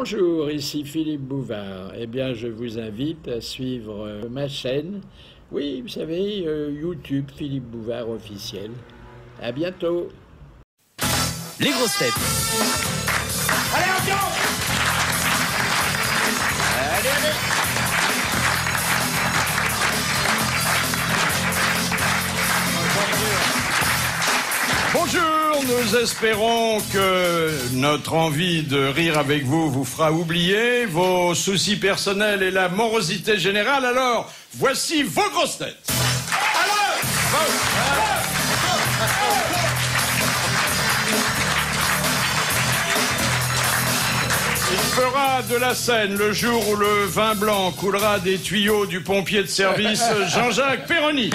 Bonjour, ici Philippe Bouvard. Eh bien, je vous invite à suivre ma chaîne. Oui, vous savez, YouTube, Philippe Bouvard officiel. À bientôt. Les grosses têtes. Allez, attention! Allez, allez! Bonjour, nous espérons que notre envie de rire avec vous vous fera oublier vos soucis personnels et la morosité générale. Alors, voici vos grosses têtes. Il fera de la scène le jour où le vin blanc coulera des tuyaux du pompier de service Jean-Jacques Perroni.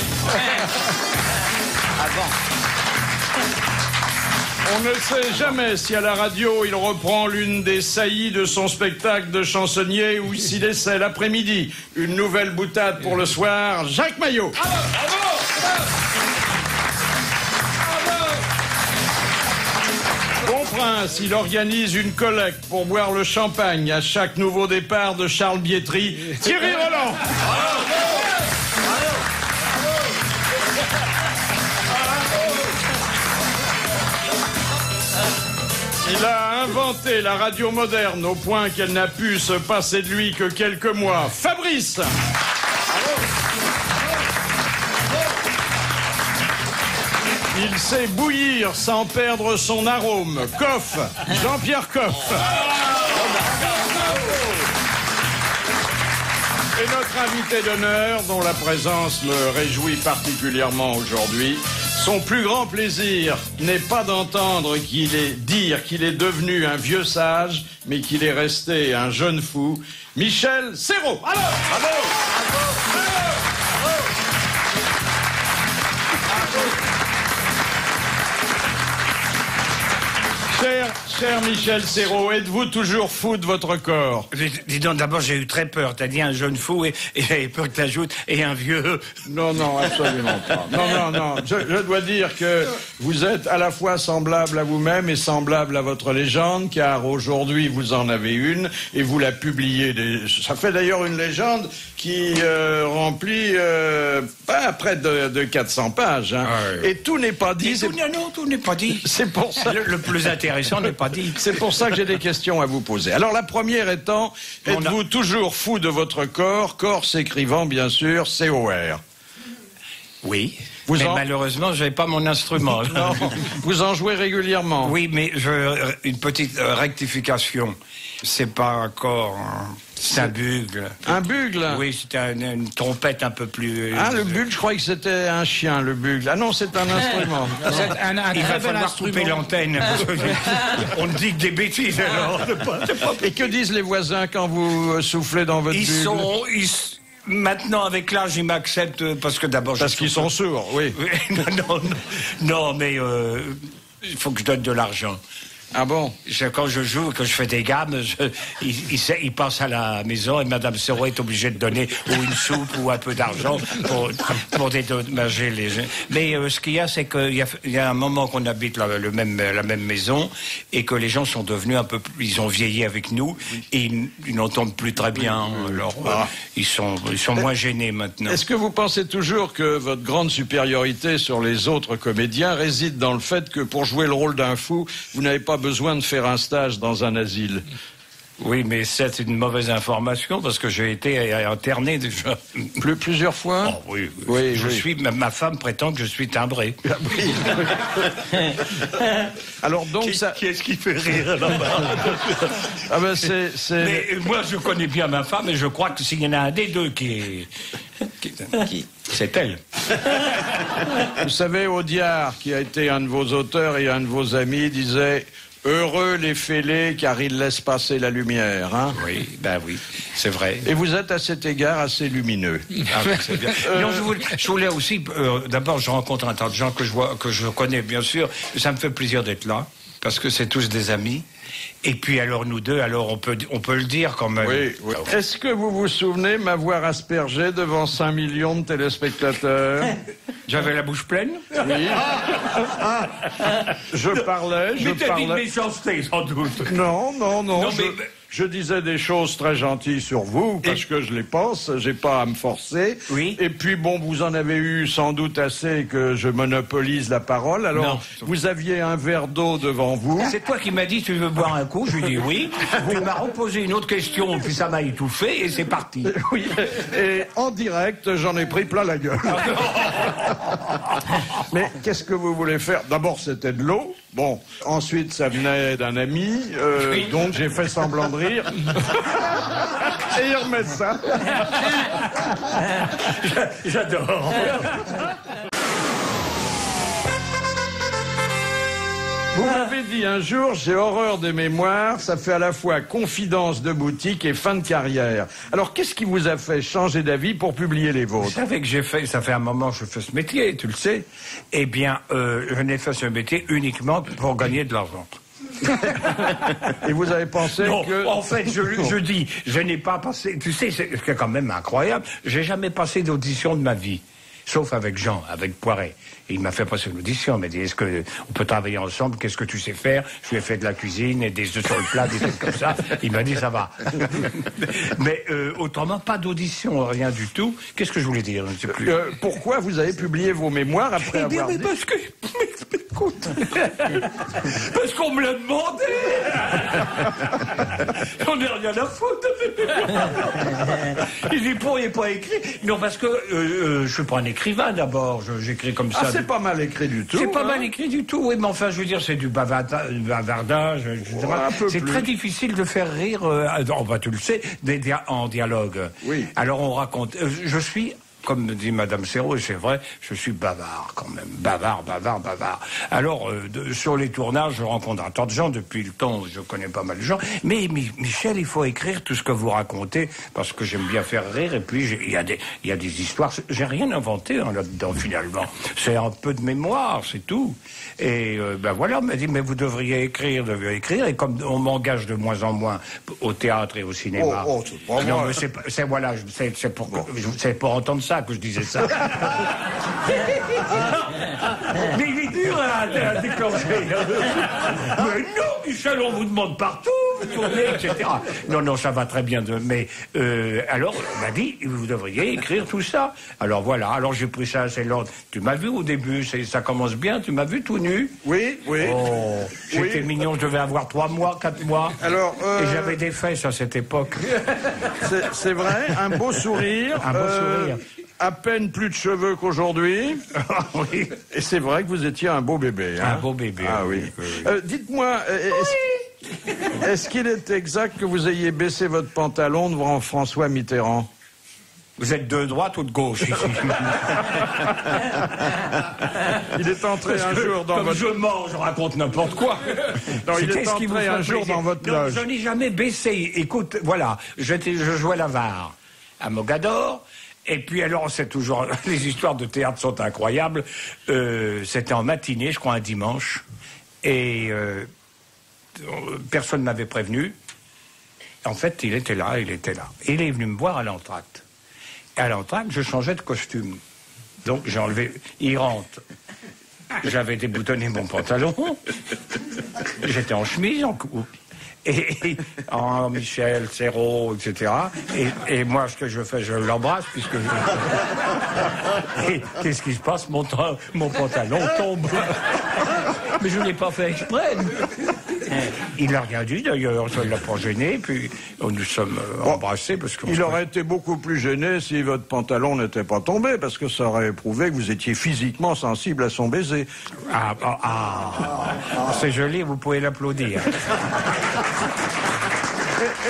On ne sait jamais si à la radio il reprend l'une des saillies de son spectacle de chansonnier ou s'il essaie l'après-midi une nouvelle boutade pour le soir, Jacques Maillot. Bon prince, il organise une collecte pour boire le champagne à chaque nouveau départ de Charles Bietri, Thierry Roland. Il a inventé la radio moderne au point qu'elle n'a pu se passer de lui que quelques mois. Fabrice. Il sait bouillir sans perdre son arôme. Coff. Jean-Pierre Coff. Et notre invité d'honneur, dont la présence me réjouit particulièrement aujourd'hui, son plus grand plaisir n'est pas d'entendre dire qu'il est devenu un vieux sage, mais qu'il est resté un jeune fou. Michel Serrault. Alors, bravo, Cher Michel Serrault, êtes-vous toujours fou de votre corps? Dis donc, d'abord, j'ai eu très peur. T'as dit un jeune fou et j'avais peur que t'ajoutes et un vieux. Non, absolument pas. Non. Je dois dire que vous êtes à la fois semblable à vous-même et semblable à votre légende, car aujourd'hui, vous en avez une et vous la publiez. Ça fait d'ailleurs une légende qui remplit pas près de 400 pages. Hein. Ah oui. Et tout n'est pas dit. Non, tout n'est pas dit. C'est pour ça. Le plus intéressant n'est pas dit. C'est pour ça que j'ai des questions à vous poser. Alors la première étant, êtes-vous toujours fou de votre corps? Corps s'écrivant bien sûr C-O-R. Oui. Mais malheureusement, je n'avais pas mon instrument. Non, vous en jouez régulièrement. Oui, mais une petite rectification. C'est pas un corps, hein. C'est un bugle. Un bugle? Oui, c'était une trompette un peu plus... Ah, le bugle, je croyais que c'était un chien, le bugle. Ah non, c'est un instrument. Il va falloir couper l'antenne. On dit que des bêtises, alors. Et que disent les voisins quand vous soufflez dans votre bugle? Maintenant, avec l'âge, ils m'acceptent parce que d'abord... Parce qu'ils sont sourds, oui. Non, mais il faut que je donne de l'argent. Ah bon? Quand je joue, que je fais des gammes, il passe à la maison et Madame Serrault est obligée de donner ou une soupe ou un peu d'argent pour dédommager les gens. Mais ce qu'il y a, c'est qu'il y a un moment qu'on habite la même maison et que les gens sont devenus un peu plus, ils ont vieilli avec nous et ils n'entendent plus très bien. Alors, ils sont moins gênés maintenant. Est-ce que vous pensez toujours que votre grande supériorité sur les autres comédiens réside dans le fait que pour jouer le rôle d'un fou, vous n'avez pas besoin de faire un stage dans un asile? Oui, mais c'est une mauvaise information parce que j'ai été interné déjà. Plusieurs fois? Oh, oui. Ma femme prétend que je suis timbré. Ah, oui. Alors donc qui est-ce qui fait rire là-bas? Ah ben c'est... Mais moi je connais bien ma femme et je crois que s'il y en a un des deux qui c'est elle. Vous savez, Audiard, qui a été un de vos auteurs et un de vos amis, disait « Heureux les fêlés, car ils laissent passer la lumière. » Hein? Oui, c'est vrai. Et vous êtes à cet égard assez lumineux. Ah, c'est bien. Non, je voulais aussi... D'abord, je rencontre un tas de gens que je connais, bien sûr. Ça me fait plaisir d'être là, parce que c'est tous des amis. Et puis alors nous deux, alors on peut le dire quand même. Oui. Est-ce que vous vous souvenez m'avoir aspergé devant 5 millions de téléspectateurs? J'avais la bouche pleine? Oui. Je parlais. Mais t'as dit de méchanceté, sans doute. Non. je disais des choses très gentilles sur vous, parce que je les pense, j'ai pas à me forcer. Oui. Et puis bon, vous en avez eu sans doute assez que je monopolise la parole. Alors, Non. vous aviez un verre d'eau devant vous. C'est toi qui m'as dit tu veux boire un coup, je lui ai dit oui. Tu m'as reposé une autre question, puis ça m'a étouffé et c'est parti. Oui. Et en direct, j'en ai pris plein la gueule. Mais qu'est-ce que vous voulez faire? D'abord, c'était de l'eau. Bon, ensuite, ça venait d'un ami, Oui. donc j'ai fait semblant de rire. Et il remet ça. J'adore. Vous m'avez dit un jour, j'ai horreur des mémoires, ça fait à la fois confidence de boutique et fin de carrière. Alors, qu'est-ce qui vous a fait changer d'avis pour publier les Vous vôtres? savez que ça fait un moment que je fais ce métier, tu le sais. Eh bien, je n'ai fait ce métier uniquement pour gagner de l'argent. Et vous avez pensé Non, que... en fait, je dis, je n'ai pas passé, tu sais, c'est quand même incroyable, j'ai jamais passé d'audition de ma vie. Sauf avec Jean, avec Poiret. Et il m'a fait passer une audition. Il m'a dit, est-ce que on peut travailler ensemble? Qu'est-ce que tu sais faire? Je lui ai fait de la cuisine et des œufs sur le plat, des trucs comme ça. Il m'a dit, ça va. Mais autrement, pas d'audition, rien du tout. Qu'est-ce que je voulais dire? Je ne sais plus. Pourquoi vous avez publié vos mémoires après Eh bien, avoir mais dit... parce que... mais écoute, parce qu'on me l'a demandé. J'en ai rien à foutre. Il dit, pourriez pas écrire? Non, parce que je suis pas un écrivain d'abord. J'écris comme ça. Ah, c'est pas mal écrit du tout. C'est pas hein. mal écrit du tout, oui, mais enfin, je veux dire, c'est du bavardage, etc. Ouais, un peu C'est plus. très difficile de faire rire, tu le sais, en dialogue. Oui. Alors on raconte. Je suis, comme dit Madame Serrault, et c'est vrai, je suis bavard quand même. Bavard. Alors, sur les tournages, je rencontre un tas de gens. Depuis le temps, je connais pas mal de gens. Mais Michel, il faut écrire tout ce que vous racontez, parce que j'aime bien faire rire. Et puis, il y a des histoires. J'ai rien inventé là-dedans, finalement. C'est un peu de mémoire, c'est tout. Et voilà, on m'a dit, mais vous devriez écrire. Et comme on m'engage de moins en moins au théâtre et au cinéma. c'est pas non, moi. mais c'est pour entendre ça que je disais ça. Mais il est dur à déclencher. Mais non, Michel, on vous demande partout, vous tournez, etc. Non, ça va très bien. Mais alors, on m'a dit, vous devriez écrire tout ça. Alors voilà, alors j'ai pris ça assez longtemps. Tu m'as vu au début, ça commence bien, tu m'as vu tout nu. Oui. Oh, j'étais mignon, je devais avoir 3 mois, 4 mois. Alors, Et j'avais des fesses à cette époque. C'est vrai, un beau sourire. Un beau sourire. À peine plus de cheveux qu'aujourd'hui. Oui. Et c'est vrai que vous étiez un beau bébé. Hein. Un beau bébé. Ah oui. Dites-moi, est-ce qu'il est exact que vous ayez baissé votre pantalon devant François Mitterrand? Vous êtes de droite ou de gauche ici? Il est entré un jour dans Comme votre... je mange, je raconte n'importe quoi. Non, il C'était est ce qui vous entré fait un jour plaisir. dans votre Non, loge. je n'ai jamais baissé. Écoute, voilà, je jouais la VAR à Mogador. Et puis alors, c'est toujours... Les histoires de théâtre sont incroyables. C'était en matinée, je crois un dimanche. Et personne ne m'avait prévenu. En fait, il était là. Il est venu me voir à l'entracte. Et à l'entracte, je changeais de costume. Donc j'ai enlevé... Il rentre. J'avais déboutonné mon pantalon. J'étais en chemise, et en Michel, Serrault, etc. Et moi, ce que je fais, je l'embrasse, puisque Et qu'est-ce qui se passe? Mon pantalon tombe. Mais je n'ai pas fait exprès. Il n'a rien dit, d'ailleurs, ça ne l'a pas gêné, puis nous sommes embrassés, parce que... Il aurait été beaucoup plus gêné si votre pantalon n'était pas tombé, parce que ça aurait prouvé que vous étiez physiquement sensible à son baiser. C'est joli, vous pouvez l'applaudir.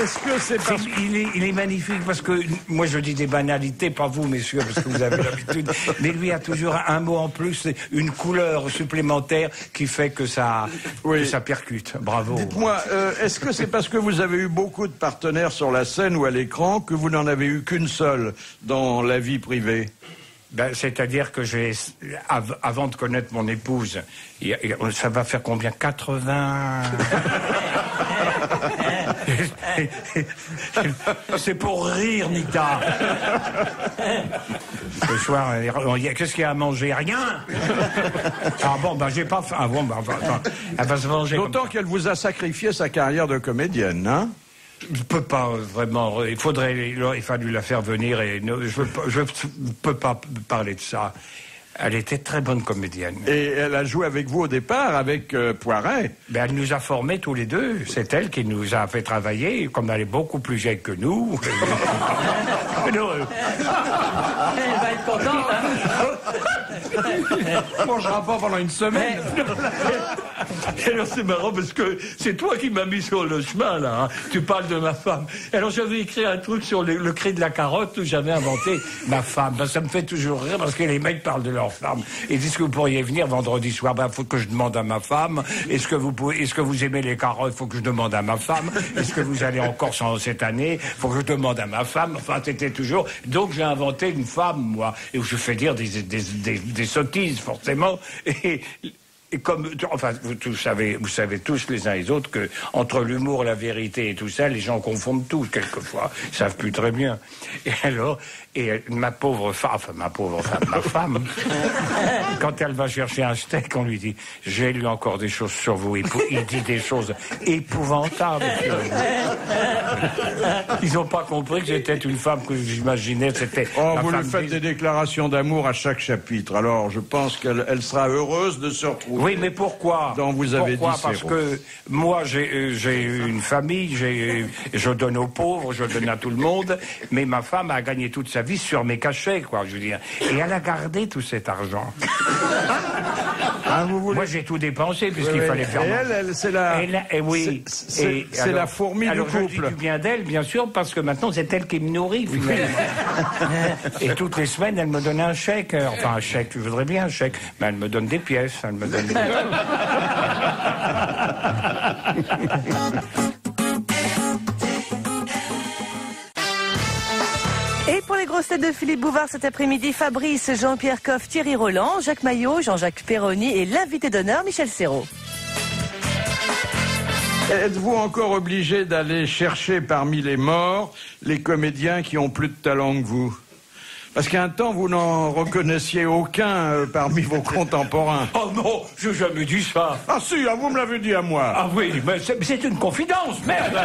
Est-ce que c'est parce... Il est magnifique parce que moi je dis des banalités, pas vous messieurs parce que vous avez l'habitude, mais lui a toujours un mot en plus, une couleur supplémentaire qui fait que ça percute. Bravo. Dites-moi, est-ce que c'est parce que vous avez eu beaucoup de partenaires sur la scène ou à l'écran que vous n'en avez eu qu'une seule dans la vie privée? C'est-à-dire que avant de connaître mon épouse, ça va faire combien? 80... C'est pour rire, Nita. Ce soir, qu'est-ce qu'il y a à manger? Rien. Ah bon, j'ai pas faim. Ah bon, elle va se venger. D'autant qu'elle vous a sacrifié sa carrière de comédienne, hein? Je peux pas vraiment. Il aurait fallu la faire venir et je peux pas parler de ça. Elle était très bonne comédienne. Et elle a joué avec vous au départ, avec Poiret. Ben, elle nous a formés tous les deux. C'est elle qui nous a fait travailler, comme elle est beaucoup plus jeune que nous. Non, Elle va être contente, hein? On mangera pas pendant une semaine. Alors c'est marrant parce que c'est toi qui m'as mis sur le chemin là. Hein. Tu parles de ma femme. Alors j'avais écrit un truc sur le cri de la carotte où j'avais inventé ma femme. Ben, ça me fait toujours rire parce que les mecs parlent de leur femme. Ils disent que vous pourriez venir vendredi soir. Ben faut que je demande à ma femme. Est-ce que vous aimez les carottes? Faut que je demande à ma femme. Est-ce que vous allez en Corse cette année? Faut que je demande à ma femme. Enfin c'était toujours. Donc j'ai inventé une femme moi et où je fais dire des sottises forcément et comme, enfin, vous savez tous les uns et les autres que entre l'humour, la vérité et tout ça, les gens confondent tout quelquefois. Ils savent plus très bien. Et alors, ma femme, quand elle va chercher un steak, on lui dit, j'ai lu encore des choses sur vous. Il dit des choses épouvantables. Ils n'ont pas compris que j'étais une femme que j'imaginais. C'était. Oh, vous lui faites des déclarations d'amour à chaque chapitre. Alors, je pense qu'elle sera heureuse de se retrouver. Oui, mais pourquoi? Pourquoi? Parce que moi, j'ai une famille, je donne aux pauvres, je donne à tout le monde, mais ma femme a gagné toute sa vie sur mes cachets, quoi, je veux dire. Et elle a gardé tout cet argent. Moi, j'ai tout dépensé puisqu'il fallait faire. Et elle, c'est la. C'est la fourmi du couple. Je dis du bien d'elle, bien sûr, parce que maintenant c'est elle qui me nourrit. Et toutes les semaines, elle me donne un chèque. Enfin, un chèque, je voudrais bien un chèque, mais elle me donne des pièces. Elle me donne. Et pour les grosses têtes de Philippe Bouvard cet après-midi, Fabrice, Jean-Pierre Coff, Thierry Roland, Jacques Maillot, Jean-Jacques Perroni et l'invité d'honneur, Michel Serrault. Êtes-vous encore obligé d'aller chercher parmi les morts les comédiens qui ont plus de talent que vous? Parce qu'un temps, vous n'en reconnaissiez aucun parmi vos contemporains. Oh non, je n'ai jamais dit ça. Ah si, vous me l'avez dit à moi. Ah oui, mais c'est une confidence, merde.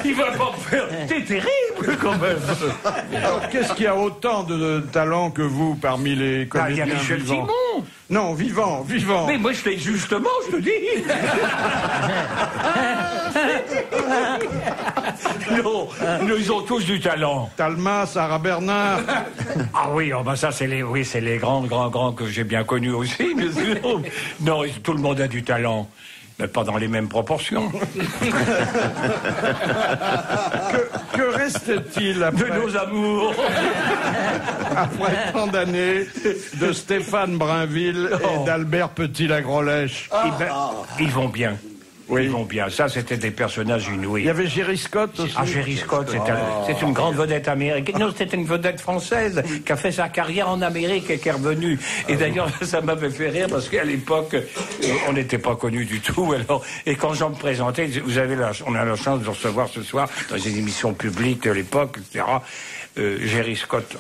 Il va pas me faire... T'es terrible, quand même. Alors, qu'est-ce qu'il y a autant de talent que vous parmi les comédiens vivants? Il y a Michel Simon. Non, vivant. Mais moi, je fais justement, je te dis. Non, ils ont tous du talent. Talma, Sarah Bernard. Ah oui, ça c'est les grands que j'ai bien connus aussi, bien sûr. Non, tout le monde a du talent. Mais pas dans les mêmes proportions. Que reste-t-il après... De nos amours. Après tant d'années de Stéphane Brinville et d'Albert Petit-Lagrolèche? Ils vont bien. Oui. Ils vont bien. Ça, c'était des personnages inouïs. Il y avait Jerry Scott aussi. Ah, Jerry Scott, c'est une grande vedette américaine. Non, c'était une vedette française qui a fait sa carrière en Amérique et qui est revenue. Et d'ailleurs, ça m'avait fait rire parce qu'à l'époque, on n'était pas connus du tout. Alors, et quand j'en me présentais, on a la chance de recevoir ce soir dans des émissions publiques de l'époque, etc. Jerry Scott.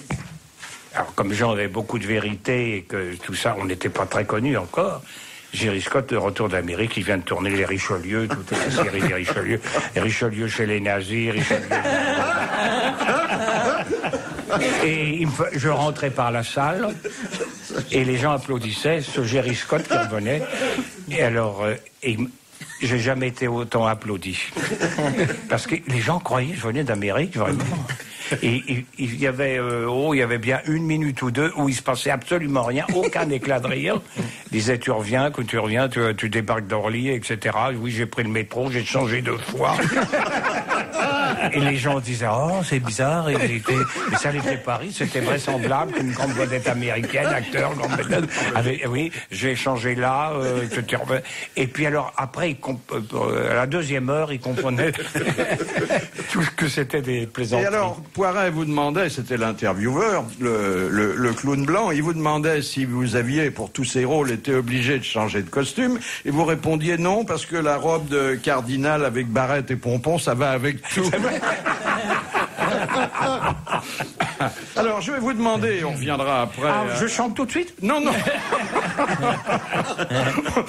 Alors, comme Jean avait beaucoup de vérité et que tout ça, on n'était pas très connus encore. Jerry Scott, de retour d'Amérique, il vient de tourner les Richelieu, toute la série des Richelieu. Richelieu chez les nazis, Richelieu... Et je rentrais par la salle, et les gens applaudissaient, ce Jerry Scott qui revenait. Et alors, j'ai jamais été autant applaudi. Parce que les gens croyaient que je venais d'Amérique, vraiment. Et il y avait bien une minute ou deux où il se passait absolument rien, aucun éclat de rire. Il disait, tu reviens, tu débarques d'Orly, etc. Oui, j'ai pris le métro, j'ai changé 2 fois. Et les gens disaient, oh, c'est bizarre, mais ça n'était pas Paris, c'était vraisemblable qu'une grande vedette américaine, acteur, grande vedette, oui, j'ai changé là, etc. Et puis alors, après, à la 2e heure, il comprenait tout ce que c'était des plaisanteries. Et alors, Poiret vous demandait, c'était l'intervieweur, le clown blanc, il vous demandait si vous aviez, pour tous ces rôles, été obligé de changer de costume, et vous répondiez non, parce que la robe de cardinal avec barrette et pompons, ça va avec tout. Alors, je vais vous demander, on reviendra après... Je chante tout de suite? Non, non.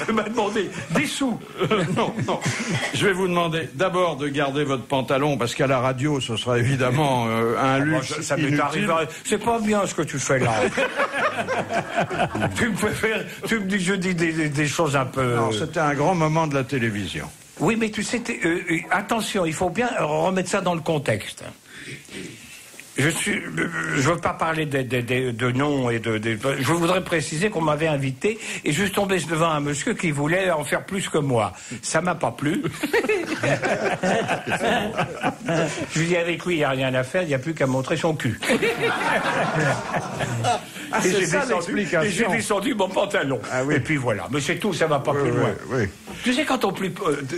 On m'a demandé des sous. Non. Je vais vous demander d'abord de garder votre pantalon, parce qu'à la radio, ce sera évidemment un luxe Ça m'est inutile. arrivé. C'est pas bien ce que tu fais là. Tu me dis, je dis des choses un peu... Non, c'était un grand moment de la télévision. Oui, mais tu sais, attention, il faut bien remettre ça dans le contexte. Je veux pas parler de noms et je voudrais préciser qu'on m'avait invité et je suis tombé devant un monsieur qui voulait en faire plus que moi. Ça m'a pas plu. Je lui dis avec lui, il n'y a rien à faire, il n'y a plus qu'à montrer son cul. C'est ça l'explication. Et j'ai descendu mon pantalon. Ah oui. Et puis voilà. Mais c'est tout, ça va pas plus loin. Oui. Tu sais, quand on plus...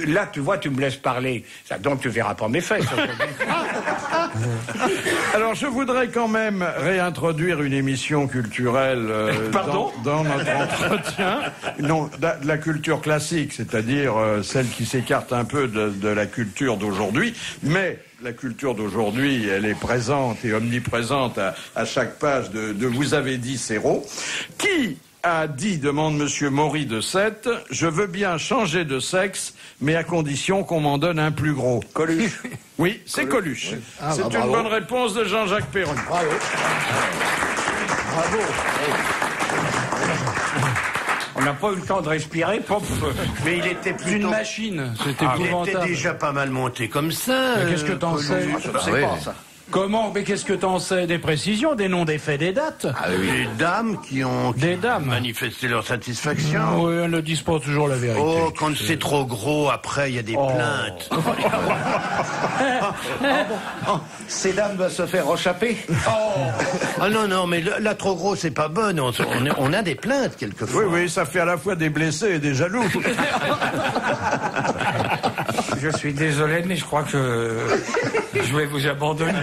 là, tu vois, tu me laisses parler. Ça, donc, tu verras pas mes fesses. Alors, je voudrais quand même réintroduire une émission culturelle Pardon dans notre entretien. Non, de la culture classique, c'est-à-dire celle qui s'écarte un peu de la culture d'aujourd'hui. Mais la culture d'aujourd'hui, elle est présente et omniprésente à chaque page de Vous avez dit Serrault. Qui a dit, demande Monsieur Maury de Sète, je veux bien changer de sexe, mais à condition qu'on m'en donne un plus gros. Coluche. Oui, c'est Coluche. Oui. Ah, c'est une bonne réponse de Jean-Jacques Perroni. Bravo. On n'a pas eu le temps de respirer, mais il était plutôt... Une machine, c'était Il épouvantable. était déjà pas mal monté comme ça. Mais qu'est-ce que t'en sais? Je ne sais pas ça. Comment? Mais qu'est-ce que t'en sais? Des précisions, des noms, des faits, des dates? Des dames qui ont manifesté leur satisfaction. Oui, elles ne disent pas toujours la vérité. Oh, quand c'est trop gros, après, il y a des plaintes. Ces dames doivent se faire rechapper. Ah non, mais là, trop gros, c'est pas bon. On a des plaintes, quelquefois. Oui, ça fait à la fois des blessés et des jaloux. Je suis désolé, mais je crois que je vais vous abandonner.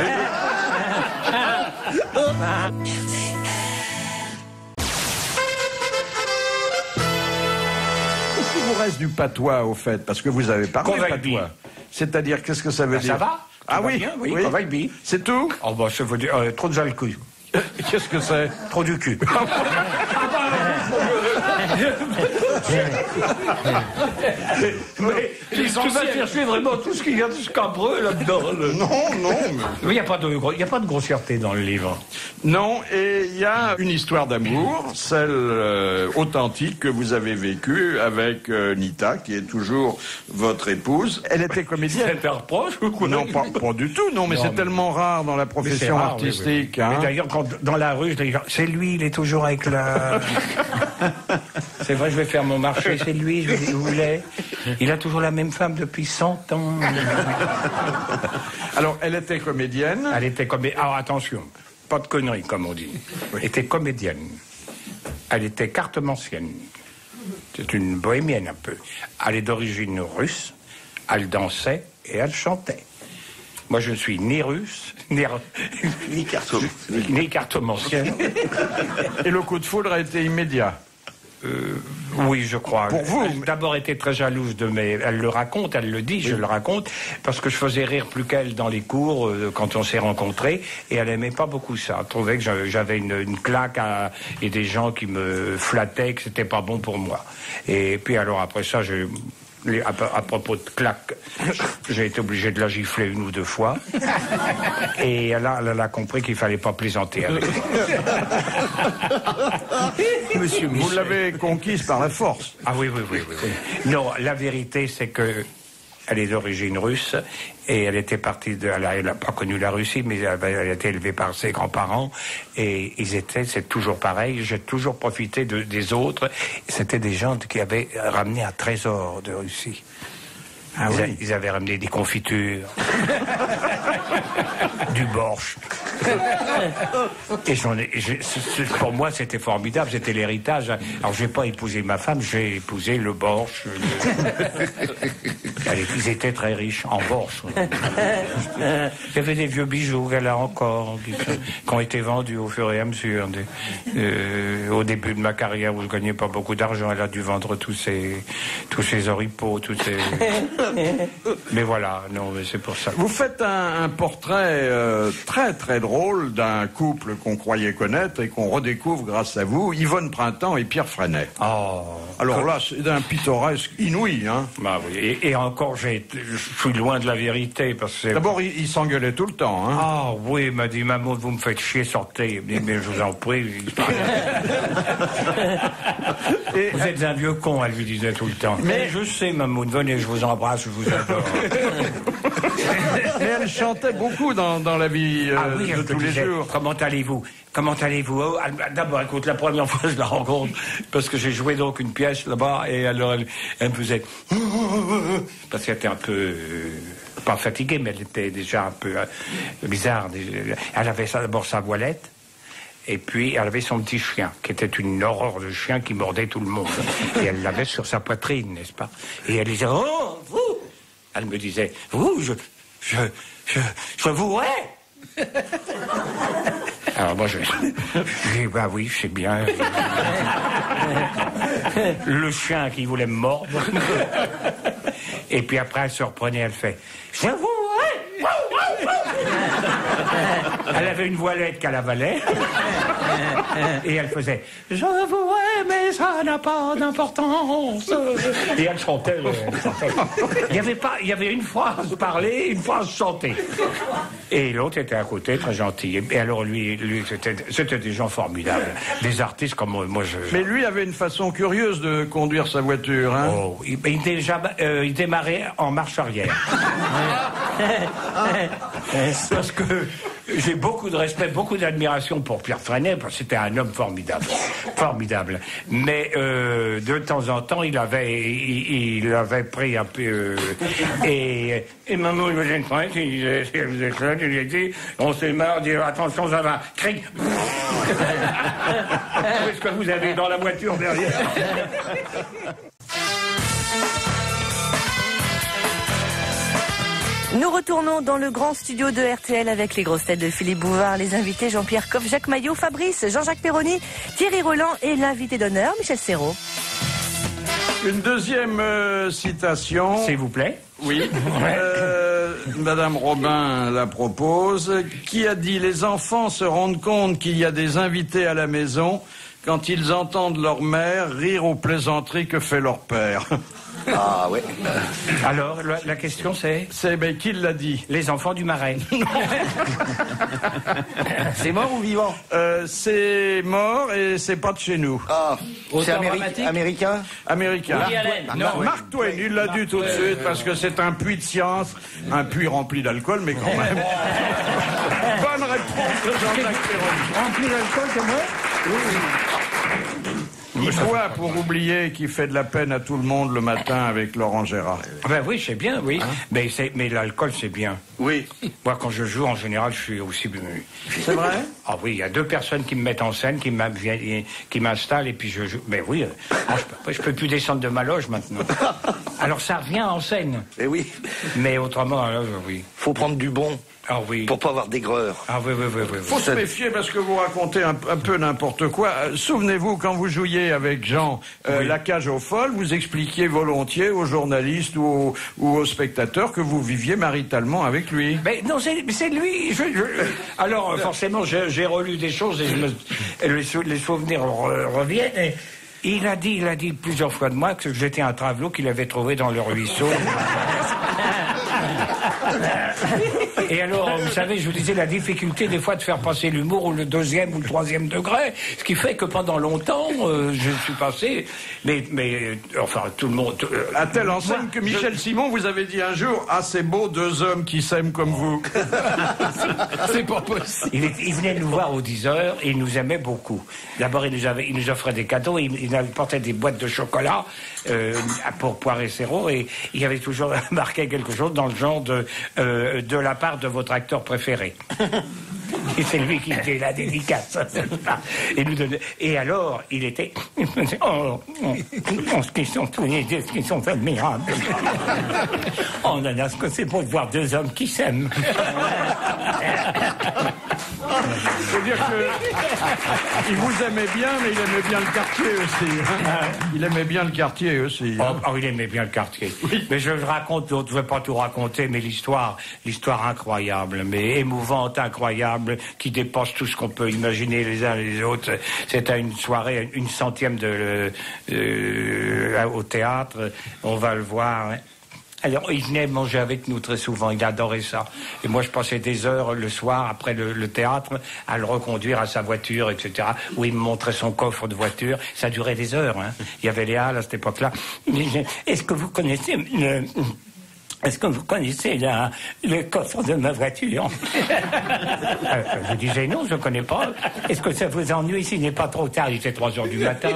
Qu'est-ce qu'il vous reste du patois, au fait? Parce que vous avez parlé patois. C'est-à-dire, qu'est-ce que ça veut dire? Ça va? Ah oui, bien, oui. Convaincu. C'est tout? Oh bah, ça veut dire trop de jal cul. Qu'est-ce que c'est? Trop du cul. Mais tu vas chercher vraiment tout ce qu'il y a de scabreux là-dedans. Non, mais il n'y a pas de grossièreté dans le livre. Non, et il y a une histoire d'amour, celle authentique que vous avez vécue avec Nita, qui est toujours votre épouse. Elle était comédienne. C'est un reproche ou quoi? Non, pas du tout, non, mais c'est tellement rare dans la profession artistique. Oui. Hein. Mais d'ailleurs, dans la rue, je dis, c'est lui, il est toujours avec la... C'est vrai, je vais faire mon marché, c'est lui, je dis, où il est. Il a toujours la même femme depuis 100 ans. Alors, elle était comédienne. Elle était comédienne. Alors, attention, pas de conneries, comme on dit. Elle était comédienne. Elle était cartomancienne. C'est une bohémienne, un peu. Elle est d'origine russe. Elle dansait et elle chantait. Moi, je ne suis ni russe, ni cartomancienne. Et le coup de foudre a été immédiat. Oui, je crois. Pour vous, elle d'abord été très jalouse de mes... Elle le raconte, elle le dit, je le raconte, parce que je faisais rire plus qu'elle dans les cours quand on s'est rencontrés, et elle aimait pas beaucoup ça. Elle trouvait que j'avais une claque et des gens qui me flattaient, que c'était pas bon pour moi. Et puis alors après ça, à propos de claque, j'ai été obligé de la gifler 1 ou 2 fois. Et elle a compris qu'il fallait pas plaisanter avec Monsieur Michel. Vous l'avez conquise par la force. Ah oui. Non, la vérité, c'est que elle est d'origine russe et elle était partie elle n'a pas connu la Russie, mais elle a été élevée par ses grands-parents et c'est toujours pareil. J'ai toujours profité des autres. C'était des gens qui avaient ramené un trésor de Russie. Ah oui. Ils avaient ramené des confitures, du borsch. Et pour moi, c'était formidable, c'était l'héritage. Alors, je n'ai pas épousé ma femme, j'ai épousé le borsch. Ils étaient très riches en borsch. Il y avait des vieux bijoux qu'elle a encore, qui ont été vendus au fur et à mesure. Au début de ma carrière, où je ne gagnais pas beaucoup d'argent, elle a dû vendre tous ses oripeaux, Mais voilà, non, mais c'est pour ça. Vous faites un portrait très très drôle drôle d'un couple qu'on croyait connaître et qu'on redécouvre grâce à vous, Yvonne Printemps et Pierre Freinet. Oh. Alors là, c'est d'un pittoresque inouï, hein. Bah oui, et encore, je suis loin de la vérité, parce que... D'abord, il s'engueulait tout le temps, hein. Ah oui, il m'a dit, maman, vous me faites chier, sortez. Mais je vous en prie. Vous êtes un vieux con, elle lui disait tout le temps. Mais je sais, maman, venez, je vous embrasse, je vous adore. Mais elle chantait beaucoup dans la vie de tous les jours. Comment allez-vous? Oh, d'abord, écoute, la première fois je la rencontre, parce que j'ai joué donc une pièce là-bas, et alors elle me faisait... Parce qu'elle était un peu... pas fatiguée, mais elle était déjà un peu bizarre. Elle avait d'abord sa voilette, et puis elle avait son petit chien, qui était une horreur de chien qui mordait tout le monde. Et elle l'avait sur sa poitrine, n'est-ce pas? Et elle disait, oh, vous! Elle me disait, vous, je vous hais! Alors moi je dis, bah oui, c'est bien. Le chien qui voulait me mordre. Et puis après elle se reprenait, elle fait, je vous hais! Elle avait une voilette qu'elle avalait. Et elle faisait, je vous hais, mais ça n'a pas d'importance. Et elle chantait. Il y avait une phrase parlée, une phrase chantée. Et l'autre était à côté, très gentil. Et alors lui c'était des gens formidables. Des artistes comme moi. Mais lui avait une façon curieuse de conduire sa voiture, hein. Oh, il démarrait en marche arrière. Parce que j'ai beaucoup de respect, beaucoup d'admiration pour Pierre Freinet, parce que c'était un homme formidable. Formidable. Mais de temps en temps, il avait pris un peu... et maman, il me gêne pas, il disait, vous êtes là, il lui a dit, on s'est marre, dit, attention, ça va, crie. Qu'est-ce que vous avez dans la voiture derrière? Nous retournons dans le grand studio de RTL avec les grosses têtes de Philippe Bouvard, les invités Jean-Pierre Coff, Jacques Maillot, Fabrice, Jean-Jacques Perroni, Thierry Roland et l'invité d'honneur Michel Serrault. Une deuxième citation. S'il vous plaît. Oui. Madame Robin la propose. Qui a dit « Les enfants se rendent compte qu'il y a des invités à la maison quand ils entendent leur mère rire aux plaisanteries que fait leur père ». Ah oui. Alors, la question c'est qui l'a dit? Les enfants du Marais. C'est mort ou vivant? C'est mort et c'est pas de chez nous. Ah, c'est américain? Américain. Non, Mark Twain, il l'a dit tout de suite parce que c'est un puits de science, un puits rempli d'alcool, mais quand même. Bonne réponse de Jean-Jacques Perroni. Rempli d'alcool, c'est moi? Oui. Il boit pour oublier qu'il fait de la peine à tout le monde le matin avec Laurent Gérard. Ben oui, c'est bien, oui. Hein? Mais l'alcool, c'est bien. Oui. Moi, quand je joue, en général, je suis aussi... C'est vrai? Ah oui, il y a 2 personnes qui me mettent en scène, qui m'installent, et puis je joue. Mais oui, je peux plus descendre de ma loge maintenant. Alors ça revient en scène. Eh oui. Mais autrement, alors, oui. Faut prendre du bon. Ah oui. Pour pas avoir d'aigreur. Ah oui. Faut se méfier parce que vous racontez un peu n'importe quoi. Souvenez-vous, quand vous jouiez avec Jean, La Cage aux Folles, vous expliquiez volontiers aux journalistes ou aux spectateurs que vous viviez maritalement avec lui. Mais non, c'est lui. Alors, forcément, j'ai relu des choses et les souvenirs reviennent. Et il a dit plusieurs fois de moi que j'étais un travelot qu'il avait trouvé dans le ruisseau. Et alors, vous savez, je vous disais la difficulté des fois de faire passer l'humour ou le 2e ou le 3e degré, ce qui fait que pendant longtemps, je suis passé, mais enfin, tout le monde... à telle enseigne que Michel Simon vous avait dit un jour, ah c'est beau 2 hommes qui s'aiment comme vous. C'est pas possible. Il venait nous voir aux 10h et il nous aimait beaucoup. D'abord, il nous offrait des cadeaux, il portait des boîtes de chocolat pour Poiré Serrault et il y avait toujours marqué quelque chose dans le genre de la part de votre acteur préféré. Et c'est lui qui était la dédicace. Et alors, il était... ce qu'ils sont admirables. Oh, nana, ce que c'est beau de voir 2 hommes qui s'aiment. faut dire que il vous aimait bien, mais il aimait bien le quartier aussi. Hein. Il aimait bien le quartier aussi. Hein. Oh, il aimait bien le quartier. Oui. Mais je le raconte, je ne vais pas tout raconter, mais l'histoire incroyable, mais émouvante, incroyable, qui dépasse tout ce qu'on peut imaginer les uns les autres. C'était une soirée, une centième au théâtre. On va le voir. Hein. Alors, il venait manger avec nous très souvent, il adorait ça. Et moi, je passais des heures le soir, après le théâtre, à le reconduire à sa voiture, etc., où il me montrait son coffre de voiture. Ça durait des heures, hein. Il y avait les halles à cette époque-là. Est-ce que vous connaissez le coffre de ma voiture? Je disais non, je ne connais pas. Est-ce que ça vous ennuie s'il n'est pas trop tard? Il était 3 heures du matin.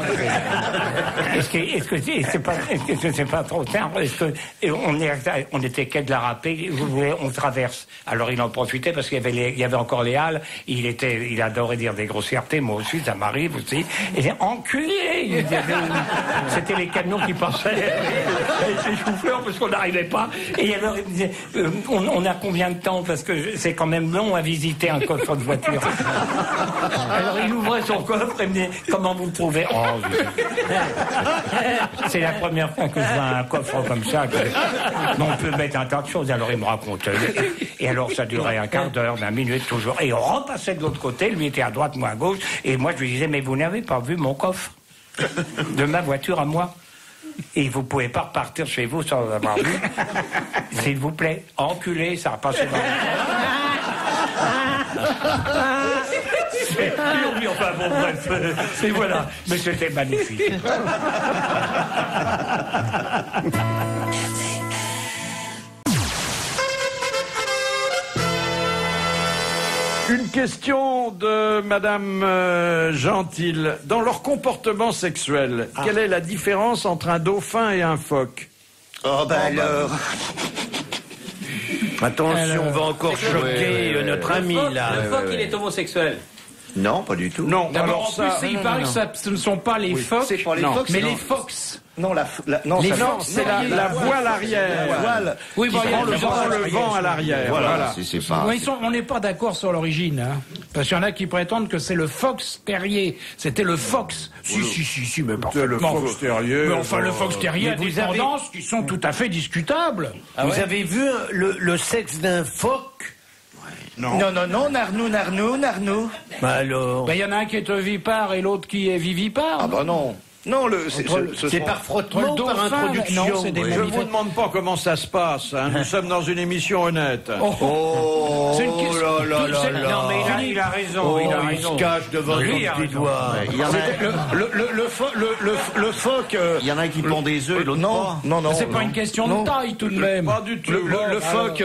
Est-ce que c'est pas trop tard? On était quai de la Râpée, on traverse. Alors il en profitait parce qu'il y avait encore les halles. Il adorait dire des grossièretés. Moi aussi, ça m'arrive aussi. Et j'ai enculé. C'était les camions qui passaient. Et c'est chou-fleur parce qu'on n'arrivait pas. Et alors, il me disait, on a combien de temps? Parce que c'est quand même long à visiter un coffre de voiture. Alors, il ouvrait son coffre et me disait, comment vous le trouvez? Oh, c'est la première fois que je vois un coffre comme ça. Mais on peut mettre un tas de choses. Alors, il me racontait. Et alors, ça durait un quart d'heure, 20 minutes, toujours. Et on repassait de l'autre côté. Lui était à droite, moi à gauche. Et moi, je lui disais, mais vous n'avez pas vu mon coffre de ma voiture à moi? Et vous pouvez pas repartir chez vous sans avoir vu. S'il vous plaît, enculé, ça a passé dans oui, enfin bon, bref. Et voilà. Mais c'était magnifique. Une question de Madame Gentil. Dans leur comportement sexuel, quelle est la différence entre un dauphin et un phoque? Oh ben alors... Attention, on va encore choquer notre ami là. Le phoque, il est homosexuel. Non, pas du tout. Non, d'abord, en plus, il paraît que ce ne sont pas les phoques, mais les fox. Non, c'est la voile arrière. Oui, bon, prend le vent à l'arrière. Voilà. C'est pas... On n'est pas d'accord sur l'origine, hein. Parce qu'il y en a qui prétendent que c'est le fox terrier. C'était le fox. Si, mais parfaitement. Le fox terrier. Mais enfin, le fox terrier a des tendances qui sont tout à fait discutables. Vous avez vu le sexe d'un phoque? Non, Narnou. Bah alors. Il y en a un qui est ovipare et l'autre qui est vivipare. Ah bah non. Non, c'est par frottement ou par introduction? Non, c'est des Je ne vous demande pas comment ça se passe. Hein. Nous sommes dans une émission honnête. C'est une question. Non, mais il a raison. Il se cache devant son petit doigt. Le phoque... Il y en a un qui pond des œufs et l'autre pas. Non. C'est pas une question de taille tout de même. Pas du tout. Le phoque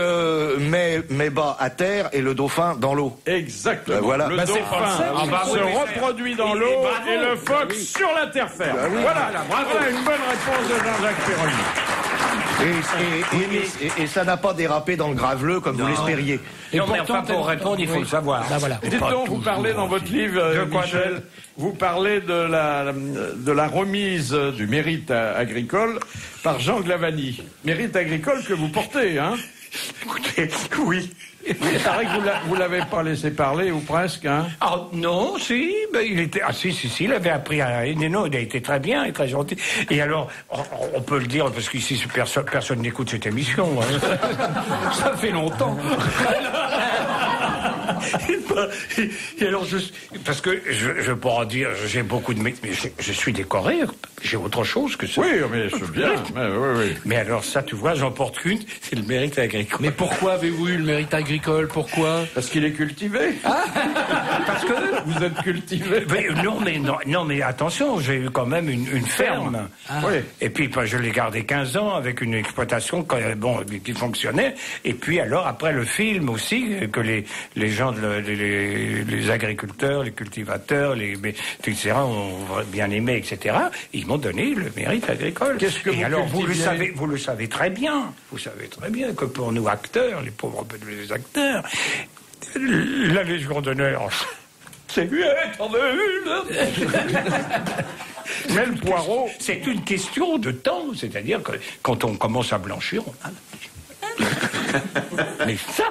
met bas à terre et le dauphin dans l'eau. Exactement. Voilà. Le dauphin se reproduit dans l'eau et le phoque sur la terre ferme. Voilà, une bonne réponse de Jean-Jacques Perroni. Et ça n'a pas dérapé dans le graveleux comme vous l'espériez. Et non, mais enfin, pour répondre, il faut le savoir. Voilà. Dites-donc, vous parlez dans votre livre, Michel, vous parlez de la remise du mérite agricole par Jean Glavany. Mérite agricole que vous portez, hein? Écoutez, oui. Il paraît que vous l'avez pas laissé parler, ou presque, hein? Ah non, si, mais il était... Ah si, il avait appris à... Non, il a été très bien et très gentil. Et alors, on peut le dire, parce qu'ici, personne n'écoute cette émission. Hein. Ça fait longtemps. Et alors, parce que je pourrais dire, j'ai beaucoup de... Mais je suis décoré, j'ai autre chose que ça. Oui, mais c'est bien. Oui. Mais alors ça, tu vois, j'en porte qu'une, c'est le mérite agricole. Mais pourquoi avez-vous eu le mérite agricole? Pourquoi? Parce qu'il est cultivé. Parce que vous êtes cultivé. Non, mais attention, j'ai eu quand même une ferme. Oui. Et puis je l'ai gardé 15 ans avec une exploitation qui fonctionnait. Et puis alors après le film aussi que les gens, les agriculteurs, les cultivateurs, etc. ont bien aimé, etc. Ils m'ont donné le mérite agricole. Qu'est-ce que vous le savez très bien. Vous savez très bien que pour nous acteurs, les pauvres petits acteurs, la Légion d'honneur, c'est bien, mais le poireau, c'est une question de temps. C'est-à-dire que quand on commence à blanchir, on a... Mais ça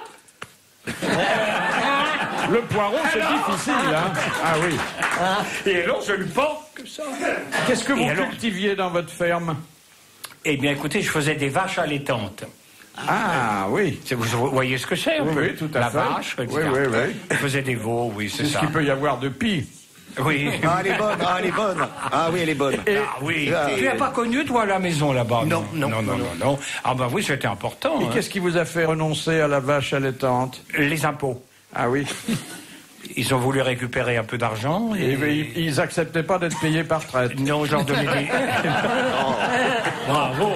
Le poireau, c'est difficile, hein. Ah oui. Et alors, je ne pense que ça. Qu'est-ce que vous Et alors cultiviez dans votre ferme? Eh bien, écoutez, je faisais des vaches allaitantes. Ah oui. Vous voyez ce que c'est? Oui, tout à fait. La vache, etc. Oui. Je faisais des veaux, oui, c'est C'est ce ça. qu'il peut y avoir de pis. Oui. Ah, elle est bonne, ah, elle est bonne. Ah oui, elle est bonne. Ah oui. Tu n'as pas connu, toi, la maison là-bas? Non. Ah ben oui, c'était important. Et qu'est-ce qui vous a fait renoncer à la vache allaitante? Les impôts. Ah oui. Ils ont voulu récupérer un peu d'argent. Et ils acceptaient pas d'être payés par traite. Non, je leur donnais des... Bravo.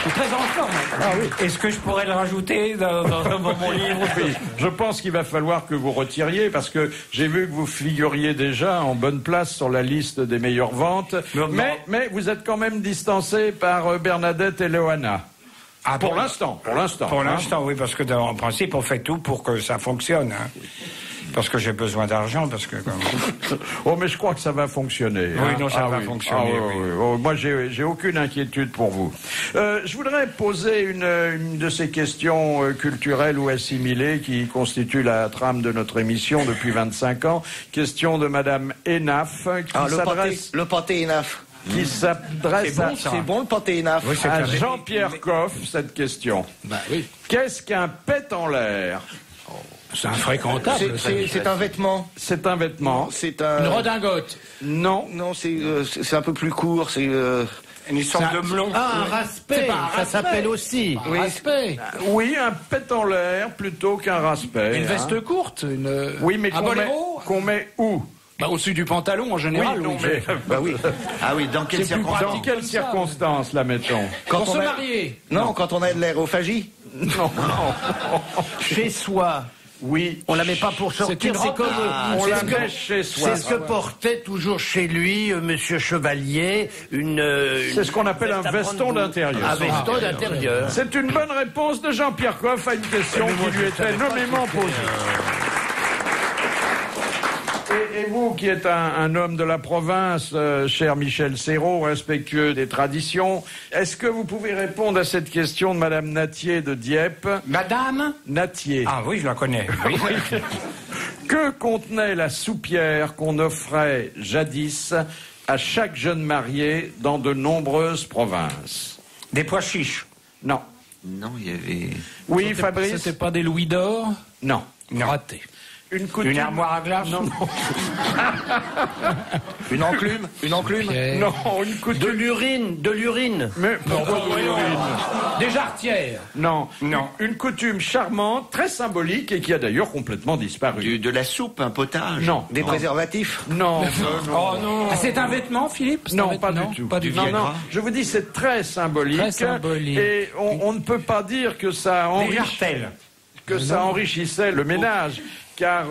C'est très en forme. Ah oui. Est-ce que je pourrais le rajouter dans mon livre? Oui. Je pense qu'il va falloir que vous retiriez parce que j'ai vu que vous figuriez déjà en bonne place sur la liste des meilleures ventes. Mais vous êtes quand même distancé par Bernadette et Loana. Ah, pour l'instant. Pour l'instant, oui, parce que en principe, on fait tout pour que ça fonctionne. Hein. Parce que j'ai besoin d'argent, parce que... Oh, mais je crois que ça va fonctionner. Oui, non, ça va fonctionner, oui. Oh, moi, j'ai aucune inquiétude pour vous. Je voudrais poser une de ces questions culturelles ou assimilées qui constituent la trame de notre émission depuis 25 ans. Question de Madame Enaf, qui s'adresse... Le pâté Enaf. Qui s'adresse C'est bon, le pâté Enaf. Oui, à Jean-Pierre Coff, cette question. Bah oui. Qu'est-ce qu'un pet en l'air? C'est infréquentable. C'est un vêtement. C'est un vêtement. C'est un... Une redingote. Non. Non, c'est un peu plus court. C'est une sorte de melon. Ah, un raspé. Ça s'appelle aussi. Oui. Raspé. Oui, un pet en l'air plutôt qu'un raspé. Une veste courte. Oui, mais qu'on met où? Bah, au-dessus du pantalon, en général. Oui, non, mais... Bah oui. Ah oui, dans quelles circonstances? Dans quelles circonstances, là, mettons? Pour se marier. Non, quand on a de l'aérophagie. Non. Chez soi. Oui. On la met pas pour sortir, c'est comme... on la met chez soi. C'est ce que portait toujours chez lui Monsieur Chevalier, c'est ce qu'on appelle un veston d'intérieur. Un veston d'intérieur. C'est une bonne réponse de Jean-Pierre Coff à une question qui lui était nommément posée. Et vous, qui êtes un homme de la province, cher Michel Serrault, respectueux des traditions, est-ce que vous pouvez répondre à cette question de Madame Natier de Dieppe? Madame Natier. Ah oui, je la connais. Oui. Que contenait la soupière qu'on offrait jadis à chaque jeune marié dans de nombreuses provinces? Des pois chiches. Non. Non, il y avait... Oui, Fabrice? C'était pas des louis d'or? Non. Raté. Une armoire à glace? Non. Une enclume? Non, une coutume. De l'urine. Mais pourquoi de l'urine? Des jarretières? Non. Une coutume charmante, très symbolique et qui a d'ailleurs complètement disparu. De la soupe, un potage? Non. Des préservatifs? Non. Oh non. Ah, c'est un vêtement, Philippe? Non, pas du tout. Pas du Non. Je vous dis, c'est très symbolique. Très symbolique. Et on ne peut pas dire que ça enrichissait le ménage. Car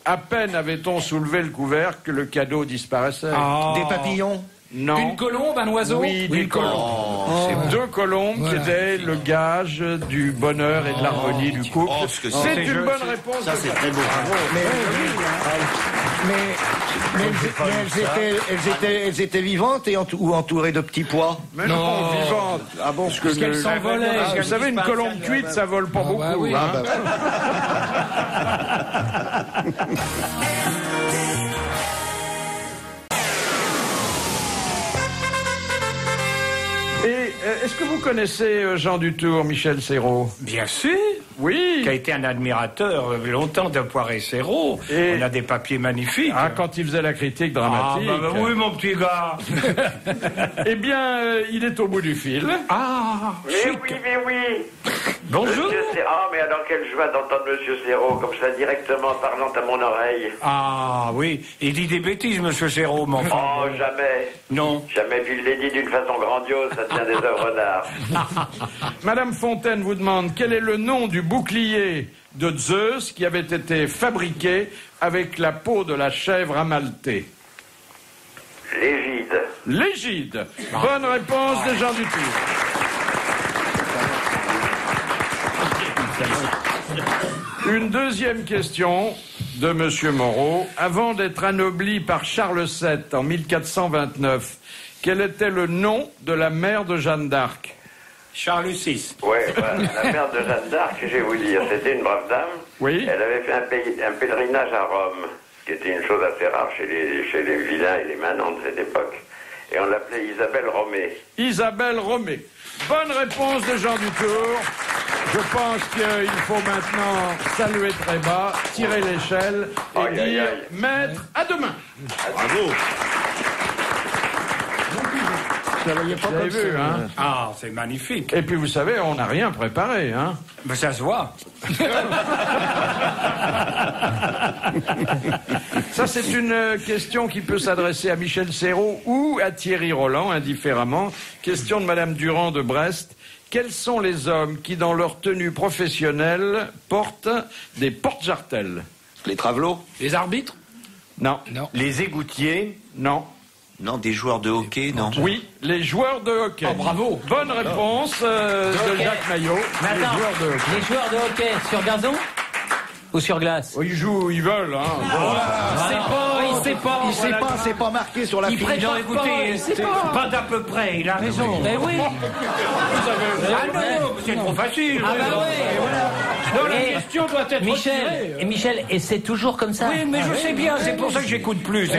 à peine avait-on soulevé le couvercle que le cadeau disparaissait. Oh. Des papillons? Non. Une colombe, un oiseau? Oui, des colombes. C'est deux colombes qui étaient le gage du bonheur et de l'harmonie du couple. C'est une bonne réponse. Ça, c'est très beau. Mais elles étaient vivantes ou entourées de petits pois? Mais non, vivantes. Ah bon? Parce qu'elles s'envolaient. Vous savez, une colombe cuite, ça vole pas beaucoup. Bah oui. Hein. Et est-ce que vous connaissez Jean Dutour, Michel Serrault? Bien sûr. Oui. Qui a été un admirateur longtemps de Poiré Serrault. Et... on a des papiers magnifiques. Ah, quand il faisait la critique dramatique. Ah, bah, oui, mon petit gars. Eh bien, il est au bout du fil. Ah, mais oui. Bonjour. Ah, mais alors quelle joie d'entendre Monsieur Serrault comme ça, directement parlant à mon oreille. Ah, oui. Il dit des bêtises, Monsieur Serrault, mon enfant. Oh, jamais. Non. Jamais, puis il l'a dit d'une façon grandiose, ça tient des œuvres d'art. Madame Fontaine vous demande quel est le nom du bouclier de Zeus qui avait été fabriqué avec la peau de la chèvre amaltée. L'Égide. L'Égide. Bonne réponse de Jean Dutour. Une deuxième question de Monsieur Moreau. Avant d'être anobli par Charles VII en 1429, quel était le nom de la mère de Jeanne d'Arc? Charles VI. Ouais, voilà, la mère de Jeanne d'Arc, je vais vous dire, c'était une brave dame. Oui. Elle avait fait un pèlerinage à Rome, ce qui était une chose assez rare chez les vilains et les manants de cette époque. Et on l'appelait Isabelle Romé. Isabelle Romé. Bonne réponse de Jean Dutour. Je pense qu'il faut maintenant saluer très bas, tirer l'échelle et dire maître, à demain. Bravo. Vous avez vu, hein? Ah, c'est magnifique. Et puis vous savez, on n'a rien préparé, hein? Mais ça se voit. Ça, c'est une question qui peut s'adresser à Michel Serrault ou à Thierry Roland, indifféremment. Question de Madame Durand de Brest. Quels sont les hommes qui, dans leur tenue professionnelle, portent des porte-jartelles? Les travelots? Les arbitres? Non. Les égoutiers? Non. Non, des joueurs de hockey, non? Oui, les joueurs de hockey. Oh, bravo. Bonne réponse de Jacques Maillot. Mais Les attends, joueurs de hockey. les joueurs de hockey sur gazon ou sur glace? Oh, ils jouent où ils veulent, hein. Il sait pas. C'est pas marqué sur la Il fiche. prépare Écoutez, c'est c'est pas d'à peu près, il a raison. Eh oui. Ah non, c'est trop facile. Ah bah oui. Non, la question doit être retirée. Michel, et c'est toujours comme ça. Oui, mais je sais bien, c'est pour ça que j'écoute plus. Je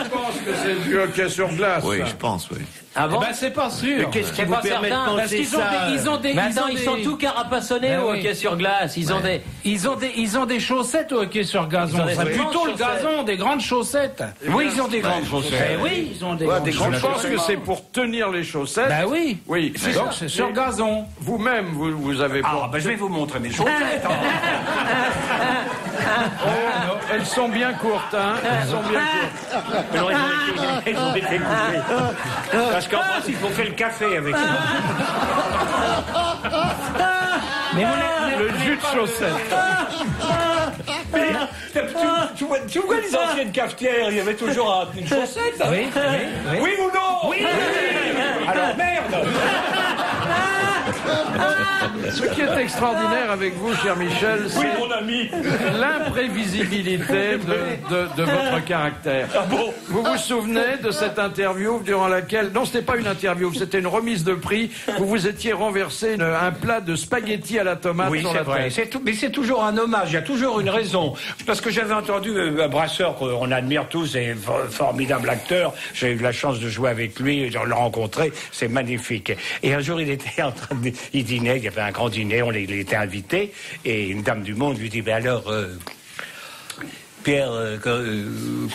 pense que c'est du hockey sur glace. Oui, je pense, oui. Ah bon? Eh ben, c'est pas sûr. Qu'est-ce qui C'est vous pas permet de certain, Parce penser qu'ils ont ça? des, Mais attends, ils sont tout carapassonnés au hockey sur glace. Ils ont des chaussettes au hockey sur gazon. Ils ont des C'est plutôt le chaussettes. gazon, des grandes chaussettes. Oui, ils ont des grandes chaussettes. Eh oui, ils ont des grandes Je chaussettes. pense que c'est pour tenir les chaussettes. Bah oui. Oui. Donc c'est sur gazon. Vous-même, vous avez Ah, pas. ben je vais vous montrer mes chaussettes. Elles sont bien courtes, hein. Elles sont bien courtes. Non, ils ont été coupés. Parce qu'en principe, on fait le café avec ça. Mais Le jus de chaussettes. Tu vois les anciennes cafetières, il y avait toujours une chaussette. Hein. Oui. Oui ou non? Oui. Alors merde. Ce qui est extraordinaire avec vous, cher Michel, Oui, c'est mon ami. l'imprévisibilité de votre caractère. Ah bon? Vous vous souvenez de cette interview durant laquelle... Non, c'était pas une interview, c'était une remise de prix où vous étiez renversé un plat de spaghettis à la tomate Oui, sur c'est la vrai. tête. Mais c'est toujours un hommage, il y a toujours une raison. Parce que j'avais entendu un Brasseur, qu'on admire tous, et formidable acteur. J'ai eu la chance de jouer avec lui, de le rencontrer, c'est magnifique. Et un jour, il était en train de... Il dînait, il y avait un grand dîner, il était invité, et une dame du monde lui dit, ben alors... Pierre,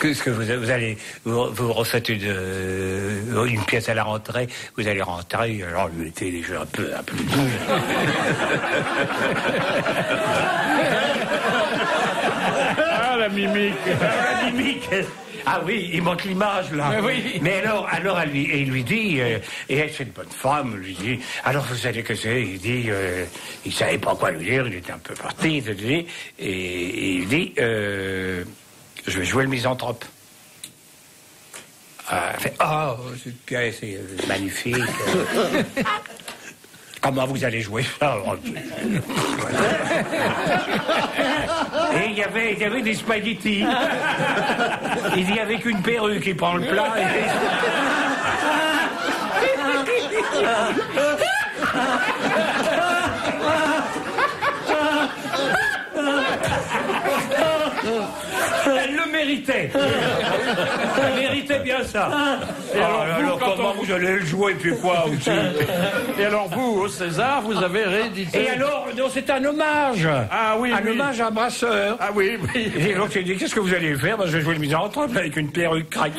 qu'est-ce que vous allez... Vous refaites une pièce à la rentrée, vous allez rentrer, alors lui était déjà un peu... Ah, la mimique. La mimique. Ah oui, il manque l'image là. Mais alors il lui dit, et elle c'est une bonne femme, lui dit, alors vous savez que c'est, il dit, il savait pas quoi lui dire, il était un peu parti, et il dit, je vais jouer le misanthrope. Elle fait, oh, cette pièce est magnifique. Comment vous allez jouer ça? Et il y avait des spaghettis. Il dit avec une perruque, il prend le plat. Elle le méritait. Elle méritait bien ça. Et alors, comment vous allez le jouer, puis quoi aussi? Et alors vous, au César, vous avez réédité... Et alors, non, c'est un hommage. Ah oui, un hommage à Brasseur. Ah oui, oui. Et donc j'ai dit, qu'est-ce que vous allez faire? Ben, je vais jouer le misanthrope avec une perruque craque.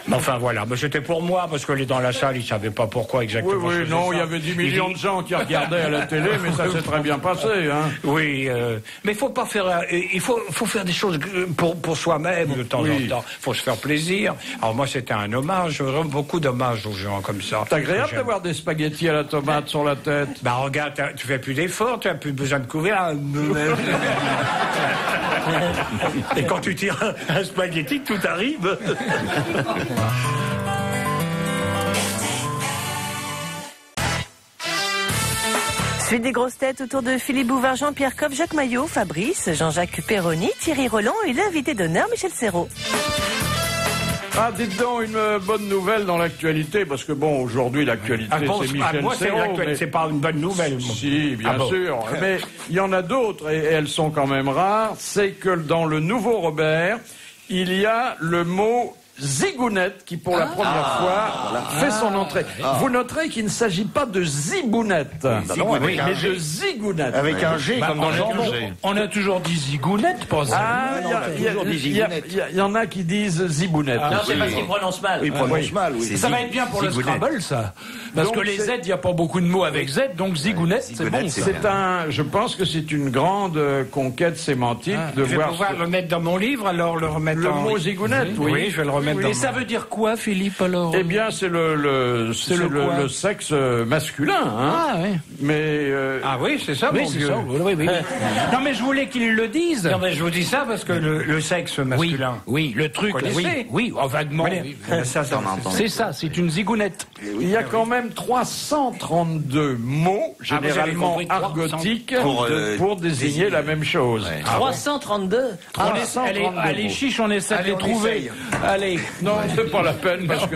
Mais enfin voilà, ben, c'était pour moi, parce que les dans la salle, ils ne savaient pas pourquoi exactement. Oui, je faisais non, ça. il y avait 10 millions de gens qui regardaient à la télé, mais ça s'est très bien passé, hein. Oui, mais il faut pas faire... il faut faire des choses pour soi-même de temps en temps. Il faut se faire plaisir. Alors moi, c'était un hommage, vraiment beaucoup d'hommages aux gens comme ça. C'est agréable d'avoir des spaghettis à la tomate sur la tête. Bah regarde, tu fais plus d'efforts, tu n'as plus besoin de couvert. Et quand tu tires un spaghetti, tout arrive. Suite des grosses têtes autour de Philippe Bouvard, Jean-Pierre Coff, Jacques Maillot, Fabrice, Jean-Jacques Perroni, Thierry Roland et l'invité d'honneur Michel Serrault. Ah, dites donc, une bonne nouvelle dans l'actualité, parce que bon, aujourd'hui, l'actualité, c'est Michel moi, Serrault. c'est pas une bonne nouvelle. Si, bien bon. sûr. Mais il y en a d'autres, et elles sont quand même rares. C'est que dans le nouveau Robert, il y a le mot zigounette qui, pour la première fois, fait son entrée. Vous noterez qu'il ne s'agit pas de zibounette, mais de zigounette. Avec un G comme dans le jambon. On a toujours dit zigounette, pas il y en a qui disent zibounette. Non, c'est parce qu'ils prononcent mal. Oui, ils prononcent mal, oui. Ça va être bien pour le Scrabble, ça. Parce que les Z, il n'y a pas beaucoup de mots avec Z, donc zigounette, c'est bon. Je pense que c'est une grande conquête sémantique de Je vais voir. pouvoir le mettre dans mon livre, alors le remettre Le mot zigounette, oui, je vais le remettre dans Et ça veut dire quoi, Philippe, alors? Eh bien, c'est le sexe masculin, hein. Ah, oui. Mais ah oui, c'est ça, Oui, mon c'est Dieu. ça. Oui. Non, mais je voulais qu'ils le disent. Non, mais je vous dis ça parce que le sexe masculin. Oui, le truc. Vous connaissez Oui, vaguement. Oui. C'est ça, c'est une zigounette. il y a quand même 332 mots, généralement compris, argotiques, pour désigner la même chose. 332. Allez, chiche, on essaie de les trouver. Allez. Non, c'est pas la peine parce que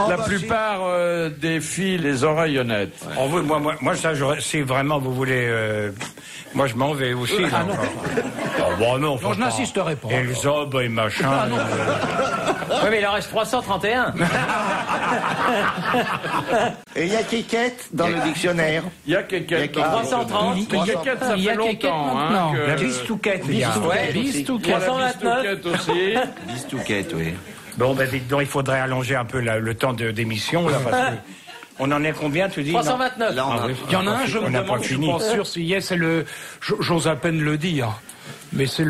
la plupart des filles, les oreilles honnêtes. Moi, ça, si vraiment vous voulez, moi, je m'en vais aussi. Ah, non. Non, je n'insisterai pas. Et les obes et machin. Oui, mais il en reste 331. Et il y a Kékette dans le dictionnaire. Il y a Kékette. 330. Mais Kékette, ça fait longtemps. Hein, La bistouquette, il y a. Bistouquette. 329. aussi. Bistouquette, oui. Bon, ben, dites donc, il faudrait allonger un peu le temps d'émission, là, parce que. On en est combien, tu dis? 329. Là, Il y en a un, je me demande, je suis pas sûr si c'est le. J'ose à peine le dire, mais c'est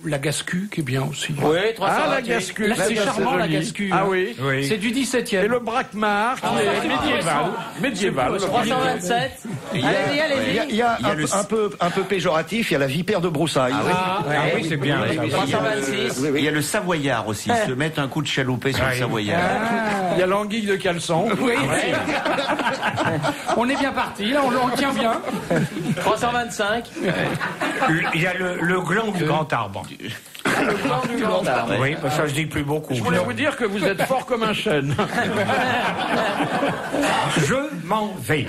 la Gascu qui est bien aussi. Oui, 328. Ah, la Gascu. Là, c'est charmant, la Gascu. Ah oui. C'est du 17e. Et le braquemar, qui est médiéval. 327. Allez-y. Il y a un peu péjoratif, il y a la vipère de broussailles. Oui, c'est bien. 326. Il y a le savoyard aussi, se mettre un coup de chaloupé sur le savoyard. Il y a l'anguille de caleçon. Oui. On est bien parti, là, on tient bien. 325. Il y a le gland du grand arbre. Le plan du grand arbre. Oui, ça je dis plus beaucoup. Je voulais vous dire que vous êtes fort comme un chêne. Je m'en vais.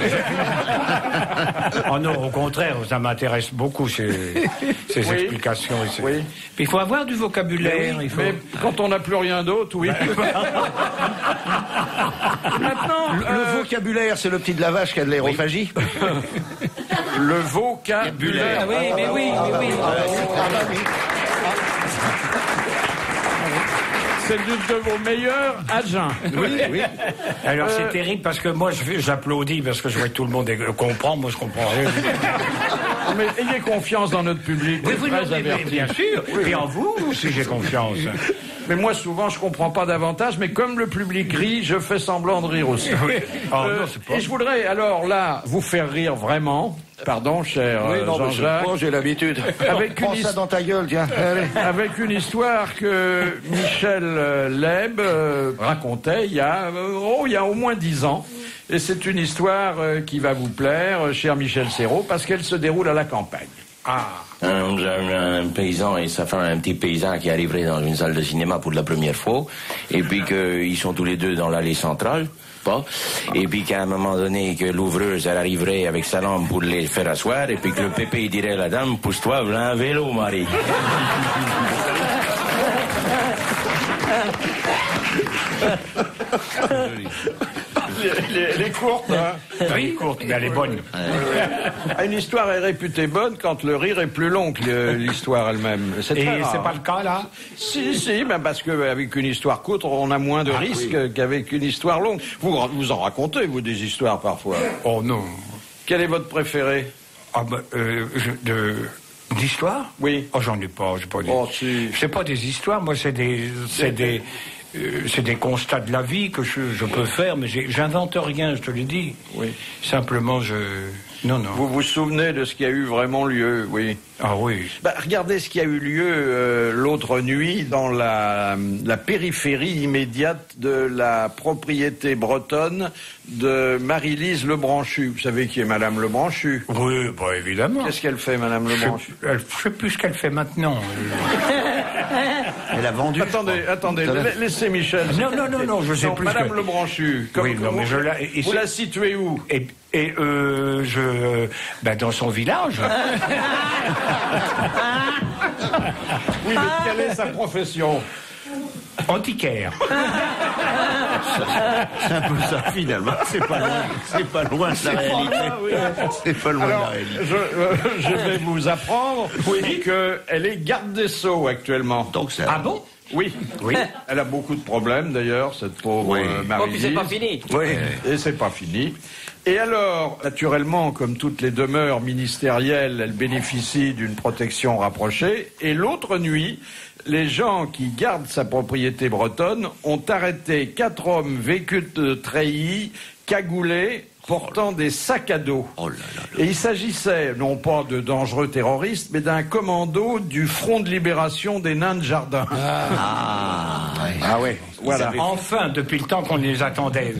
Oh non, au contraire, ça m'intéresse beaucoup ces explications. Oui. Puis il faut avoir du vocabulaire. Mais quand on n'a plus rien d'autre, oui. Maintenant, Le vocabulaire, c'est le petit de la vache qui a de l'aérophagie. le vocabulaire. Oui, mais oui. C'est l'une de vos meilleurs adjoints. Oui. Alors c'est terrible parce que moi j'applaudis parce que je vois que tout le monde comprend, moi je comprends rien. Mais ayez confiance dans notre public. Oui, très averti. bien sûr. Et en vous aussi j'ai confiance. Mais moi souvent je comprends pas davantage, mais comme le public rit, je fais semblant de rire aussi. Oui. Non, c'est pas... Et je voudrais alors là vous faire rire vraiment. Pardon, cher Jean-Jacques. J'ai l'habitude. Prends ça dans ta gueule, tiens. Avec une histoire que Michel Leb racontait il y a au moins 10 ans. Et c'est une histoire qui va vous plaire, cher Michel Serrault, parce qu'elle se déroule à la campagne. Un paysan et sa femme, un petit paysan qui arriverait dans une salle de cinéma pour la première fois, et puis qu'ils sont tous les deux dans l'allée centrale. Et puis qu'à un moment donné, que l'ouvreuse, elle arriverait avec sa lampe pour les faire asseoir, et puis que le pépé, il dirait à la dame, pousse-toi, v'là un vélo, Marie. Elle est courte, hein? Oui, courte, mais elle est bonne. Une histoire est réputée bonne quand le rire est plus long que l'histoire elle-même. Et c'est pas le cas, là? Si, ben parce qu'avec une histoire courte, on a moins de risques qu'avec une histoire longue. Vous en racontez, vous, des histoires, parfois? Oh, non. Quel est votre préféré? D'histoire? Oui. Oh, j'en ai pas. C'est pas des histoires, moi, c'est des constats de la vie que je peux faire, mais j'invente rien, je te le dis. Oui. Simplement, Non, non. Vous vous souvenez de ce qui a eu vraiment lieu, oui. Ah oui. Regardez ce qui a eu lieu l'autre nuit dans la périphérie immédiate de la propriété bretonne de Marie-Lise Lebranchu. Vous savez qui est Madame Lebranchu? Oui, bah évidemment. Qu'est-ce qu'elle fait, Madame Lebranchu? Je sais plus ce qu'elle fait maintenant. Elle a vendu. Attendez, laissez Michel. Non, je sais plus. Madame Lebranchu, oui, non, mais vous la situez où? Dans son village. Oui, mais quelle est sa profession? Antiquaire. C'est un peu ça, finalement. C'est pas loin de la réalité. C'est pas loin de la réalité. Je vais vous apprendre qu'elle est garde des Sceaux actuellement. Donc ah bon? Oui. Elle a beaucoup de problèmes d'ailleurs, cette pauvre Marie-Lise. Oh, puis c'est pas fini. Oui, et c'est pas fini. Et alors, naturellement, comme toutes les demeures ministérielles, elle bénéficie d'une protection rapprochée. Et l'autre nuit, les gens qui gardent sa propriété bretonne ont arrêté 4 hommes vêtus de treillis, cagoulés, portant des sacs à dos. Et il s'agissait, non pas de dangereux terroristes, mais d'un commando du Front de libération des Nains de Jardin. Ah oui. Voilà. Enfin, depuis le temps qu'on les attendait.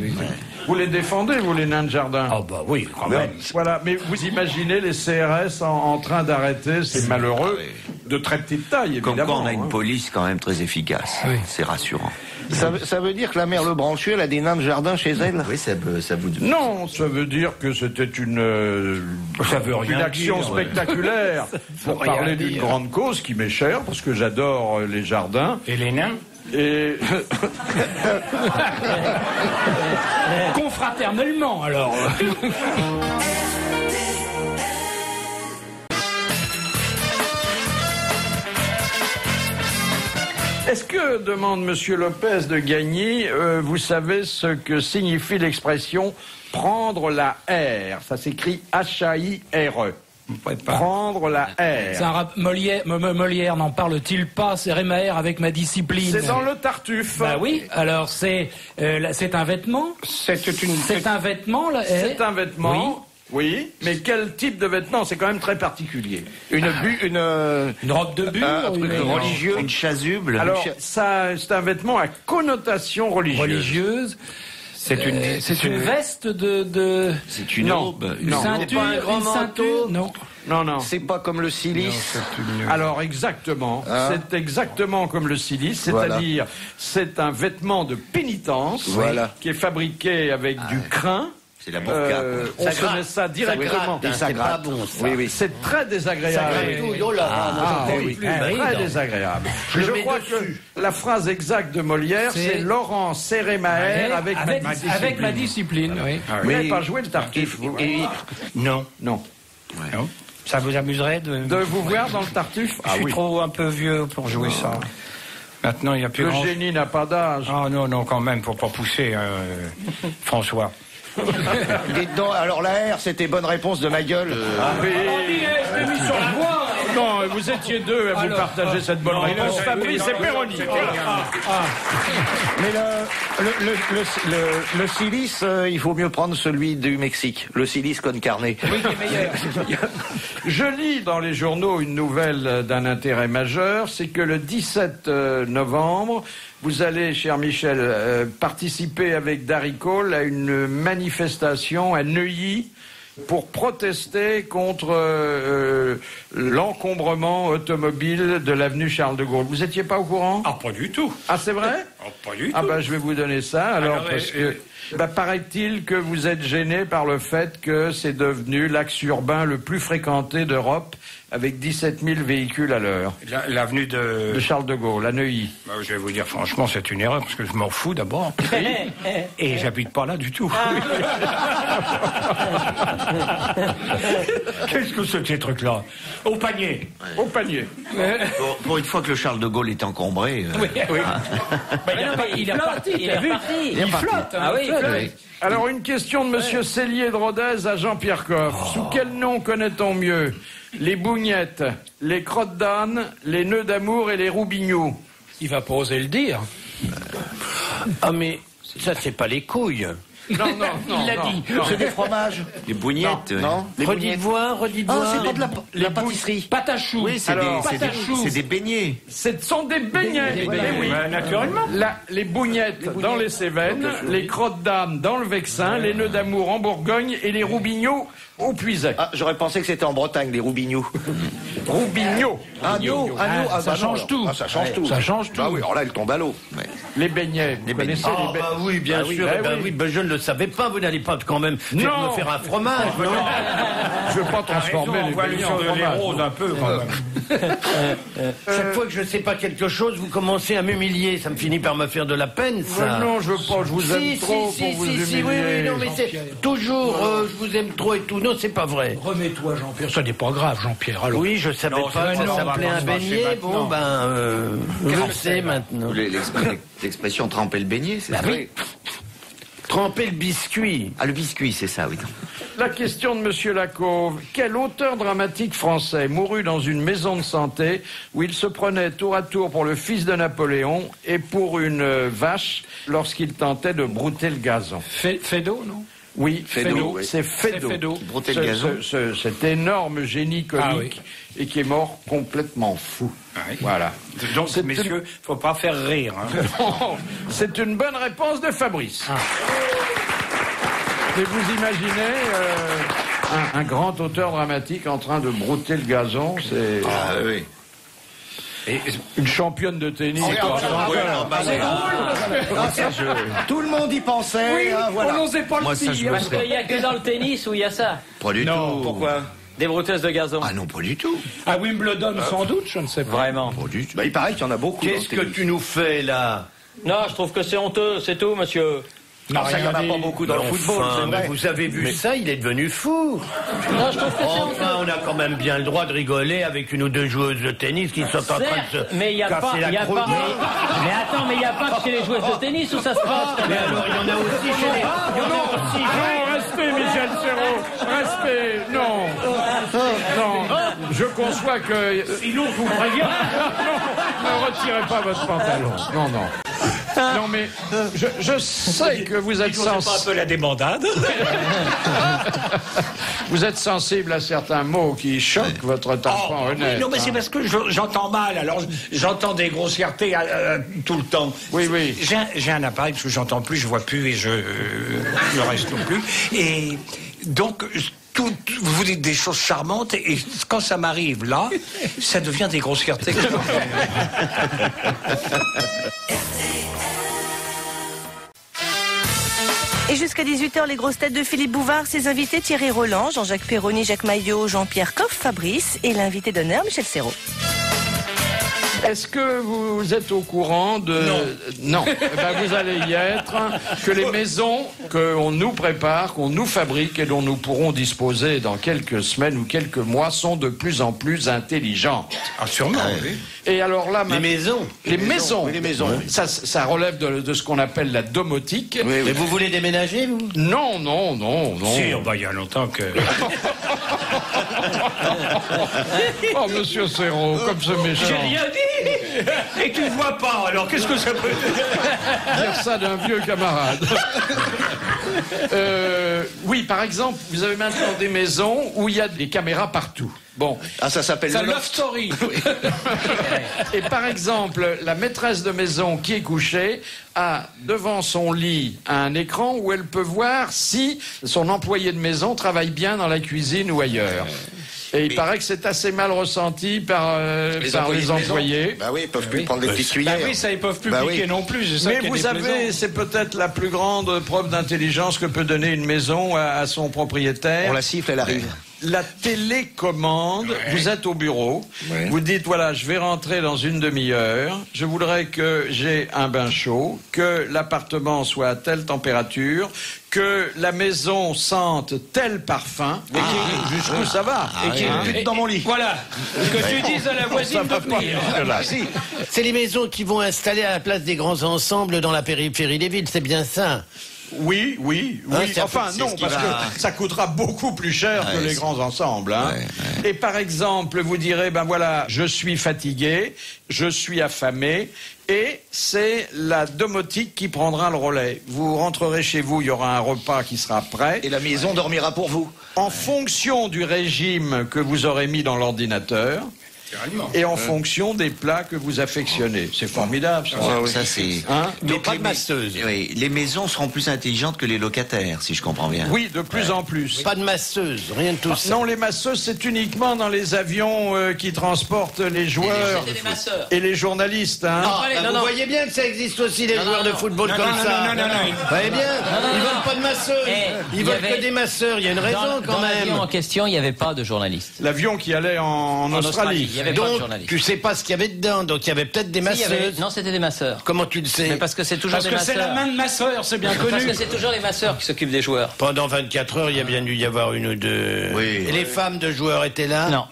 Vous les défendez, vous, les Nains de Jardin? Ah bah oui, quand même. Voilà, mais vous imaginez les CRS en train d'arrêter ces malheureux de très petite taille, évidemment. Comme quoi on a une police quand même très efficace. Oui. C'est rassurant. Ça veut dire que la mère Lebranchu, elle a des nains de jardin chez elle? Oui, ça vous... Non, ça veut dire que c'était une action spectaculaire pour parler d'une grande cause qui m'est chère, parce que j'adore les jardins. Et les nains? Et confraternellement, alors. Est-ce que, demande Monsieur Lopez de Gagny, vous savez ce que signifie l'expression « prendre la R » Ça s'écrit H-A-I-R-E. Prendre la R. Molière n'en parle-t-il pas? C'est Rémaère avec ma discipline. C'est dans le Tartuffe. Bah oui, alors c'est un vêtement? C'est un vêtement, la R? C'est un vêtement. Oui, mais quel type de vêtement? C'est quand même très particulier. Une robe de bure, religieux, une chasuble. Alors, c'est un vêtement à connotation religieuse. C'est une veste de... C'est une aube. Une ceinture, un grand manteau. Non. C'est pas comme le cilice. Alors exactement, c'est exactement comme le cilice, c'est-à-dire c'est un vêtement de pénitence qui est fabriqué avec du crin. C'est la burqa. On se met ça directement. Ça gratte. Oui, c'est très désagréable. Très désagréable. Je crois que la phrase exacte de Molière, c'est Laurent serré Maher avec ma discipline. Vous n'avez pas joué le Tartuffe, vous? Non. Ouais. Ça vous amuserait de vous voir dans le Tartuffe? Je suis trop un peu vieux pour jouer ça. Maintenant, il n'y a plus le génie n'a pas d'âge. Ah non, quand même, faut pas pousser, François. Dites donc, alors la R, c'était bonne réponse de ma gueule. Je l'ai mis sur la voie. Non, vous étiez deux à vous partager cette bonne réponse. Fabrice et Péroni. Mais le silice, il faut mieux prendre celui du Mexique. Le silice con carne. Oui, c'est meilleur. Je lis dans les journaux une nouvelle d'un intérêt majeur, c'est que le 17 novembre, vous allez, cher Michel, participer avec Darry Cole à une manifestation à Neuilly pour protester contre l'encombrement automobile de l'avenue Charles de Gaulle. Vous n'étiez pas au courant? Ah, pas du tout. Ah, c'est vrai? Pas du tout. Ah, je vais vous donner ça. Alors parce que paraît-il que vous êtes gêné par le fait que c'est devenu l'axe urbain le plus fréquenté d'Europe, avec 17 000 véhicules à l'heure. L'avenue de Charles de Gaulle, à Neuilly. Je vais vous dire franchement, c'est une erreur, parce que je m'en fous d'abord. Et j'habite pas là du tout. Qu'est-ce que c'est que ces trucs-là? Au panier. Au panier. Pour une fois que le Charles de Gaulle est encombré. Il est reparti. Il flotte. Ah oui, il flotte. Alors, une question de Monsieur Cellier de Rodez à Jean-Pierre Coff. Sous quel nom connaît-on mieux les bougnettes, les crottes d'âne, les nœuds d'amour et les roubignoux? Il va pas oser le dire. Ah, mais ça, c'est pas les couilles. Non, Il l'a dit. C'est des fromages. Les bougnettes. Non. Redites-voir. Ah, c'est pas de la pâtisserie. Pâte à choux. Oui, c'est des beignets. Ce sont des beignets. Des beignets, oui. naturellement. Les bougnettes dans les Cévennes, les crottes d'âne dans le Vexin, les nœuds d'amour en Bourgogne et les roubignots au Puisac. Ah, j'aurais pensé que c'était en Bretagne, les roubignoux. Roubignots. Agneau. Ça change tout. Ah, ça change tout. Ça change tout. Ah oui, alors là, il tombe à l'eau. Les beignets, vous connaissez les beignets? bah oui, bien sûr. Je ne le savais pas. Vous n'allez pas quand même me faire un fromage. Non. Je ne veux pas transformer les beignets en fromage. Rose un peu, quand même. Chaque fois que je ne sais pas quelque chose, vous commencez à m'humilier. Ça me finit par me faire de la peine, ça. Non, je veux pas. Je vous aime trop pour vous humilier. Oui, non, mais c'est toujours je vous aime trop et tout. Non, c'est pas vrai. Remets-toi, Jean-Pierre. Ça n'est pas grave, Jean-Pierre. Alors. Oui, je savais pas que ça s'appelait un beignet. Bon, je le sais maintenant. L'expression tremper le beignet, c'est ça? Oui. Tremper le biscuit. Ah, le biscuit, c'est ça, oui. La question de Monsieur Lacauve. Quel auteur dramatique français mourut dans une maison de santé où il se prenait tour à tour pour le fils de Napoléon et pour une vache lorsqu'il tentait de brouter le gazon? Fédot, non? Oui, Fédot, oui. C'est Fédot. Brouter le gazon. Cet énorme génie comique et qui est mort complètement fou. Ah oui. Voilà. Donc, messieurs, faut pas faire rire. Hein. Non, c'est une bonne réponse de Fabrice. Et vous imaginez un grand auteur dramatique en train de brouter le gazon, c'est... Ah oui. Et une championne de tennis. Tout le monde y pensait. Oui, voilà. on n'osait pas le dire. Parce qu'il n'y a que dans le tennis où il y a ça. Pas du tout. Pourquoi? Des brouteuses de gazon. Ah non, pas du tout. À Wimbledon, sans doute, je ne sais pas. Vraiment. Pas du tout. Bah, il paraît qu'il y en a beaucoup. Qu'est-ce que tu nous fais, là? Non, je trouve que c'est honteux, c'est tout, monsieur. Non, ça, il n'y en a pas beaucoup dans le football, c'est vrai. Vous avez vu ça, il est devenu fou. Non, je trouve que c'est honteux. Enfin, on a quand même bien le droit de rigoler avec une ou deux joueuses de tennis qui sont en train de se mais il n'y a pas, casser la chronique. Mais attends, mais il n'y a pas que chez les joueuses de tennis où ça se passe. Mais alors, il y en a aussi chez les... Non, restez, Michel Serrault, restez, non. Je conçois que... Sinon, je vous préviens. Ne retirez pas votre pantalon. Non. Non, mais je sais que vous êtes sensible. C'est pas un peu la débandade. Vous êtes sensible à certains mots qui choquent votre enfant honnête. Non, mais c'est parce que j'entends mal. Alors, j'entends des grossièretés tout le temps. Oui. J'ai un appareil parce que j'entends plus, je vois plus et je ne reste non plus. Et donc... vous dites des choses charmantes et quand ça m'arrive là, ça devient des grossièretés. Et jusqu'à 18h, les grosses têtes de Philippe Bouvard, ses invités Thierry Roland, Jean-Jacques Perroni, Jacques Maillot, Jean-Pierre Coff, Fabrice et l'invité d'honneur Michel Serrault. Est-ce que vous êtes au courant de... Non. Vous allez y être. Que les maisons qu'on nous prépare, qu'on nous fabrique et dont nous pourrons disposer dans quelques semaines ou quelques mois sont de plus en plus intelligentes. Ah, sûrement, oui. Et alors là... Les maisons. Les maisons. Oui, les maisons. Ça relève de ce qu'on appelle la domotique. Oui. Mais vous voulez déménager, vous? Non. Si, il y a longtemps que... Oh, monsieur Serrault, comme ce méchant. J'ai rien dit. Et tu ne vois pas, alors qu'est-ce que ça peut dire ça d'un vieux camarade? Oui, par exemple, vous avez maintenant des maisons où il y a des caméras partout. Bon. Ah, ça s'appelle le Love Story. Et par exemple, la maîtresse de maison qui est couchée a devant son lit un écran où elle peut voir si son employé de maison travaille bien dans la cuisine ou ailleurs. Et il paraît que c'est assez mal ressenti par les employés. Bah oui, ils peuvent plus prendre des petites cuillères. Bah oui, ça, ils peuvent plus piquer non plus. Mais vous savez, c'est peut-être la plus grande preuve d'intelligence que peut donner une maison à son propriétaire. On la siffle, elle arrive. La télécommande, vous êtes au bureau, vous dites, voilà, je vais rentrer dans une demi-heure, je voudrais que j'ai un bain chaud, que l'appartement soit à telle température, que la maison sente tel parfum, jusqu'où ça va, et qu'il y ait une pute dans mon lit. Voilà, que tu dises à la voisine de venir. C'est les maisons qui vont installer à la place des grands ensembles dans la périphérie des villes, c'est bien ça. Oui. Hein, ça Enfin, peut- non, c'est ce parce qui va- que ça coûtera beaucoup plus cher que les grands ensembles. Hein. Et par exemple, vous direz, ben voilà, je suis fatigué, je suis affamé, et c'est la domotique qui prendra le relais. Vous rentrerez chez vous, il y aura un repas qui sera prêt. Et la maison dormira pour vous. En fonction du régime que vous aurez mis dans l'ordinateur, et en fonction des plats que vous affectionnez. C'est formidable, ça. Ça, c'est. Hein? Mais pas de masseuse. Oui, les maisons seront plus intelligentes que les locataires, si je comprends bien. Oui, de plus en plus. Pas de masseuse, rien de tout ça. Non, les masseuses, c'est uniquement dans les avions qui transportent les joueurs C'était des masseurs. et les journalistes. Hein. Vous voyez bien que ça existe aussi des joueurs de football comme ça. Vous voyez bien, ils veulent pas de masseuses. Ils veulent que des masseurs. Il y a une raison quand Dans l'avion même. en question, il n'y avait pas de journalistes. L'avion qui allait en Australie. Il n'y avait pas de Donc, journalistes. tu sais pas ce qu'il y avait dedans. Donc, il y avait peut-être des Si, il y avait- masseuses. Non, c'était des masseurs. Comment tu le sais? Mais parce que c'est toujours Parce des que masseurs. c'est la main de ma sœur, c'est bien Parce connu. que c'est toujours les masseurs qui s'occupent des joueurs. Pendant 24 heures, il y a bien dû y avoir une ou deux. Oui. Et les femmes de joueurs étaient là? Non.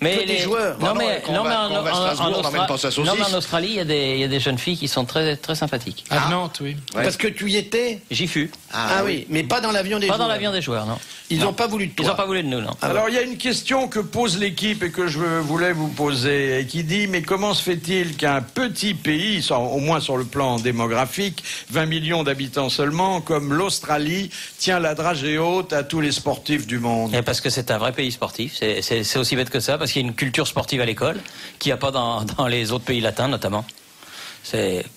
Mais Que des joueurs. Non, Bah non, mais, quand non, on mais va- quand on va à Strasbourg, on n'emmène pas sa saucisse. non, mais en Australie, il y a des jeunes filles qui sont très, très sympathiques. À Nantes, oui. Parce que tu y étais? J'y fus. Ah oui, mais pas dans l'avion des Pas joueurs. dans l'avion des joueurs, non. Ils n'ont pas voulu de toi. Ils n'ont pas voulu de nous, non. Alors, il y a une question que pose l'équipe et que je voulais vous poser, et qui dit, mais comment se fait-il qu'un petit pays, au moins sur le plan démographique, 20 millions d'habitants seulement, comme l'Australie, tient la dragée haute à tous les sportifs du monde? Et parce que c'est un vrai pays sportif. C'est aussi bête que ça, parce qu'il y a une culture sportive à l'école qu'il n'y a pas dans les autres pays latins, notamment.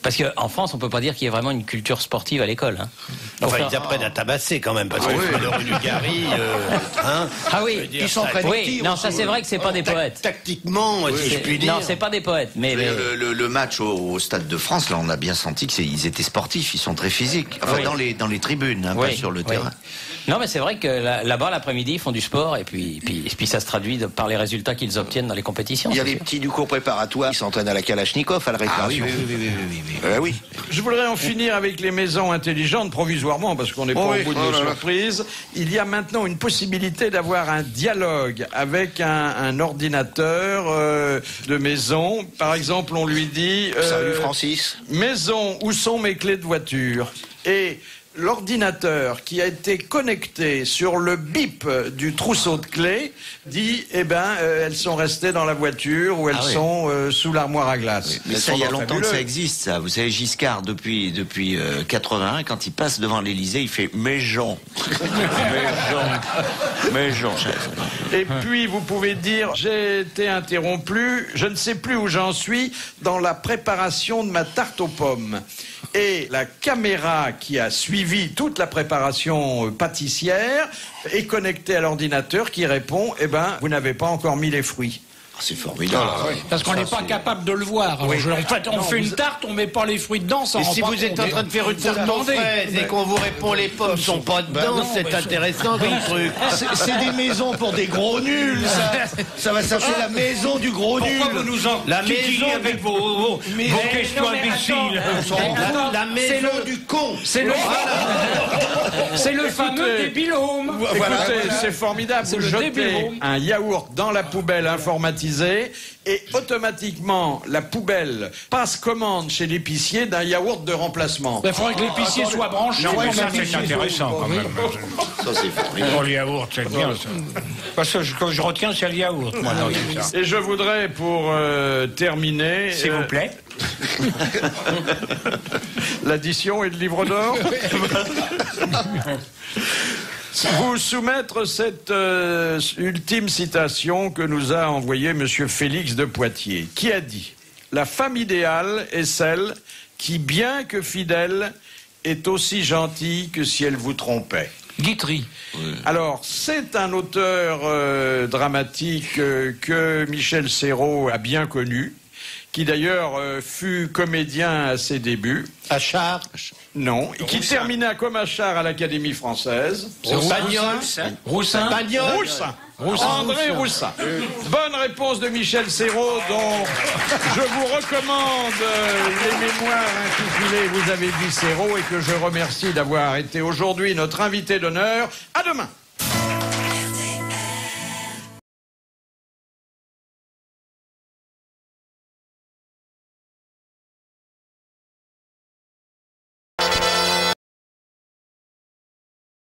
Parce qu'en France, on peut pas dire qu'il y ait vraiment une culture sportive à l'école. Hein. Enfin, ils apprennent à tabasser quand même, parce que le rue du Gary, hein. Ah oui, Je veux dire, ils s'entraînent au oui. tir Non, aussi, ça c'est vrai que c'est pas des poètes. Tactiquement, si je puis dire. Non, c'est pas des poètes. Mais Le match au Stade de France, là, on a bien senti qu'ils étaient sportifs, ils sont très physiques. Enfin, Oui. dans les tribunes, hein, Oui, pas sur le oui. terrain. Non, mais c'est vrai que là-bas, l'après-midi, ils font du sport et puis ça se traduit par les résultats qu'ils obtiennent dans les compétitions. Il y a c'est les sûr. petits du cours préparatoire qui s'entraînent à la Kalachnikov à la récréation. Oui. Je voudrais en finir avec les maisons intelligentes provisoirement, parce qu'on n'est pas Oui, au bout de oh nos là là. surprises. Il y a maintenant une possibilité d'avoir un dialogue avec un ordinateur de maison. Par exemple, on lui dit... Salut Francis. Maison, où sont mes clés de voiture? Et l'ordinateur qui a été connecté sur le bip du trousseau de clés dit, elles sont restées dans la voiture ou elles sont sous l'armoire à glace. Mais ça, il y a longtemps que ça existe, ça. Vous savez, Giscard, depuis 81, quand il passe devant l'Élysée, il fait « Méjean ». Méjean. Et puis, vous pouvez dire, j'ai été interrompu, je ne sais plus où j'en suis dans la préparation de ma tarte aux pommes. Et la caméra qui a suivi toute la préparation pâtissière est connectée à l'ordinateur qui répond, vous n'avez pas encore mis les fruits. C'est formidable. Parce qu'on n'est pas capable de le voir. En fait, on fait une tarte, on met pas les fruits dedans, ça Et rend si pas vous compte. êtes en train de faire une Faut tarte aux demander. fraises et qu'on vous répond les pommes sont pas dedans, non, c'est mais intéressant comme truc. C'est des maisons pour des gros nuls, ça. Ça va s'appeler la maison du gros nul. Pourquoi vous nous en La titillez maison avec du- vos questions non, mais imbéciles? La maison du con. C'est le, c'est le fameux débilome. Écoutez, c'est formidable, C'est vous le jetez débilome. un yaourt dans la poubelle informatisée et automatiquement la poubelle passe commande chez l'épicier d'un yaourt de remplacement. Il faudrait que l'épicier soit branché. Non, mais dans ça, la c'est maison. intéressant quand même. Ça, c'est formidable. Pour le yaourt, c'est bien ça. Parce que quand je retiens, c'est le yaourt, moi, dans tout ça. Et je voudrais, pour terminer... S'il vous plaît. L'addition et le livre d'or. Vous soumettre cette ultime citation que nous a envoyée Monsieur Félix de Poitiers, qui a dit « La femme idéale est celle qui, bien que fidèle, est aussi gentille que si elle vous trompait. » Guitry. Alors, c'est un auteur dramatique que Michel Serrault a bien connu, qui d'ailleurs fut comédien à ses débuts. Achard. Non, et qui termina comme Achard à l'Académie française. Roussin. André Roussin. Bonne réponse de Michel Serrault, dont je vous recommande les mémoires intitulées Vous avez dit Serrault, et que je remercie d'avoir été aujourd'hui notre invité d'honneur. À demain.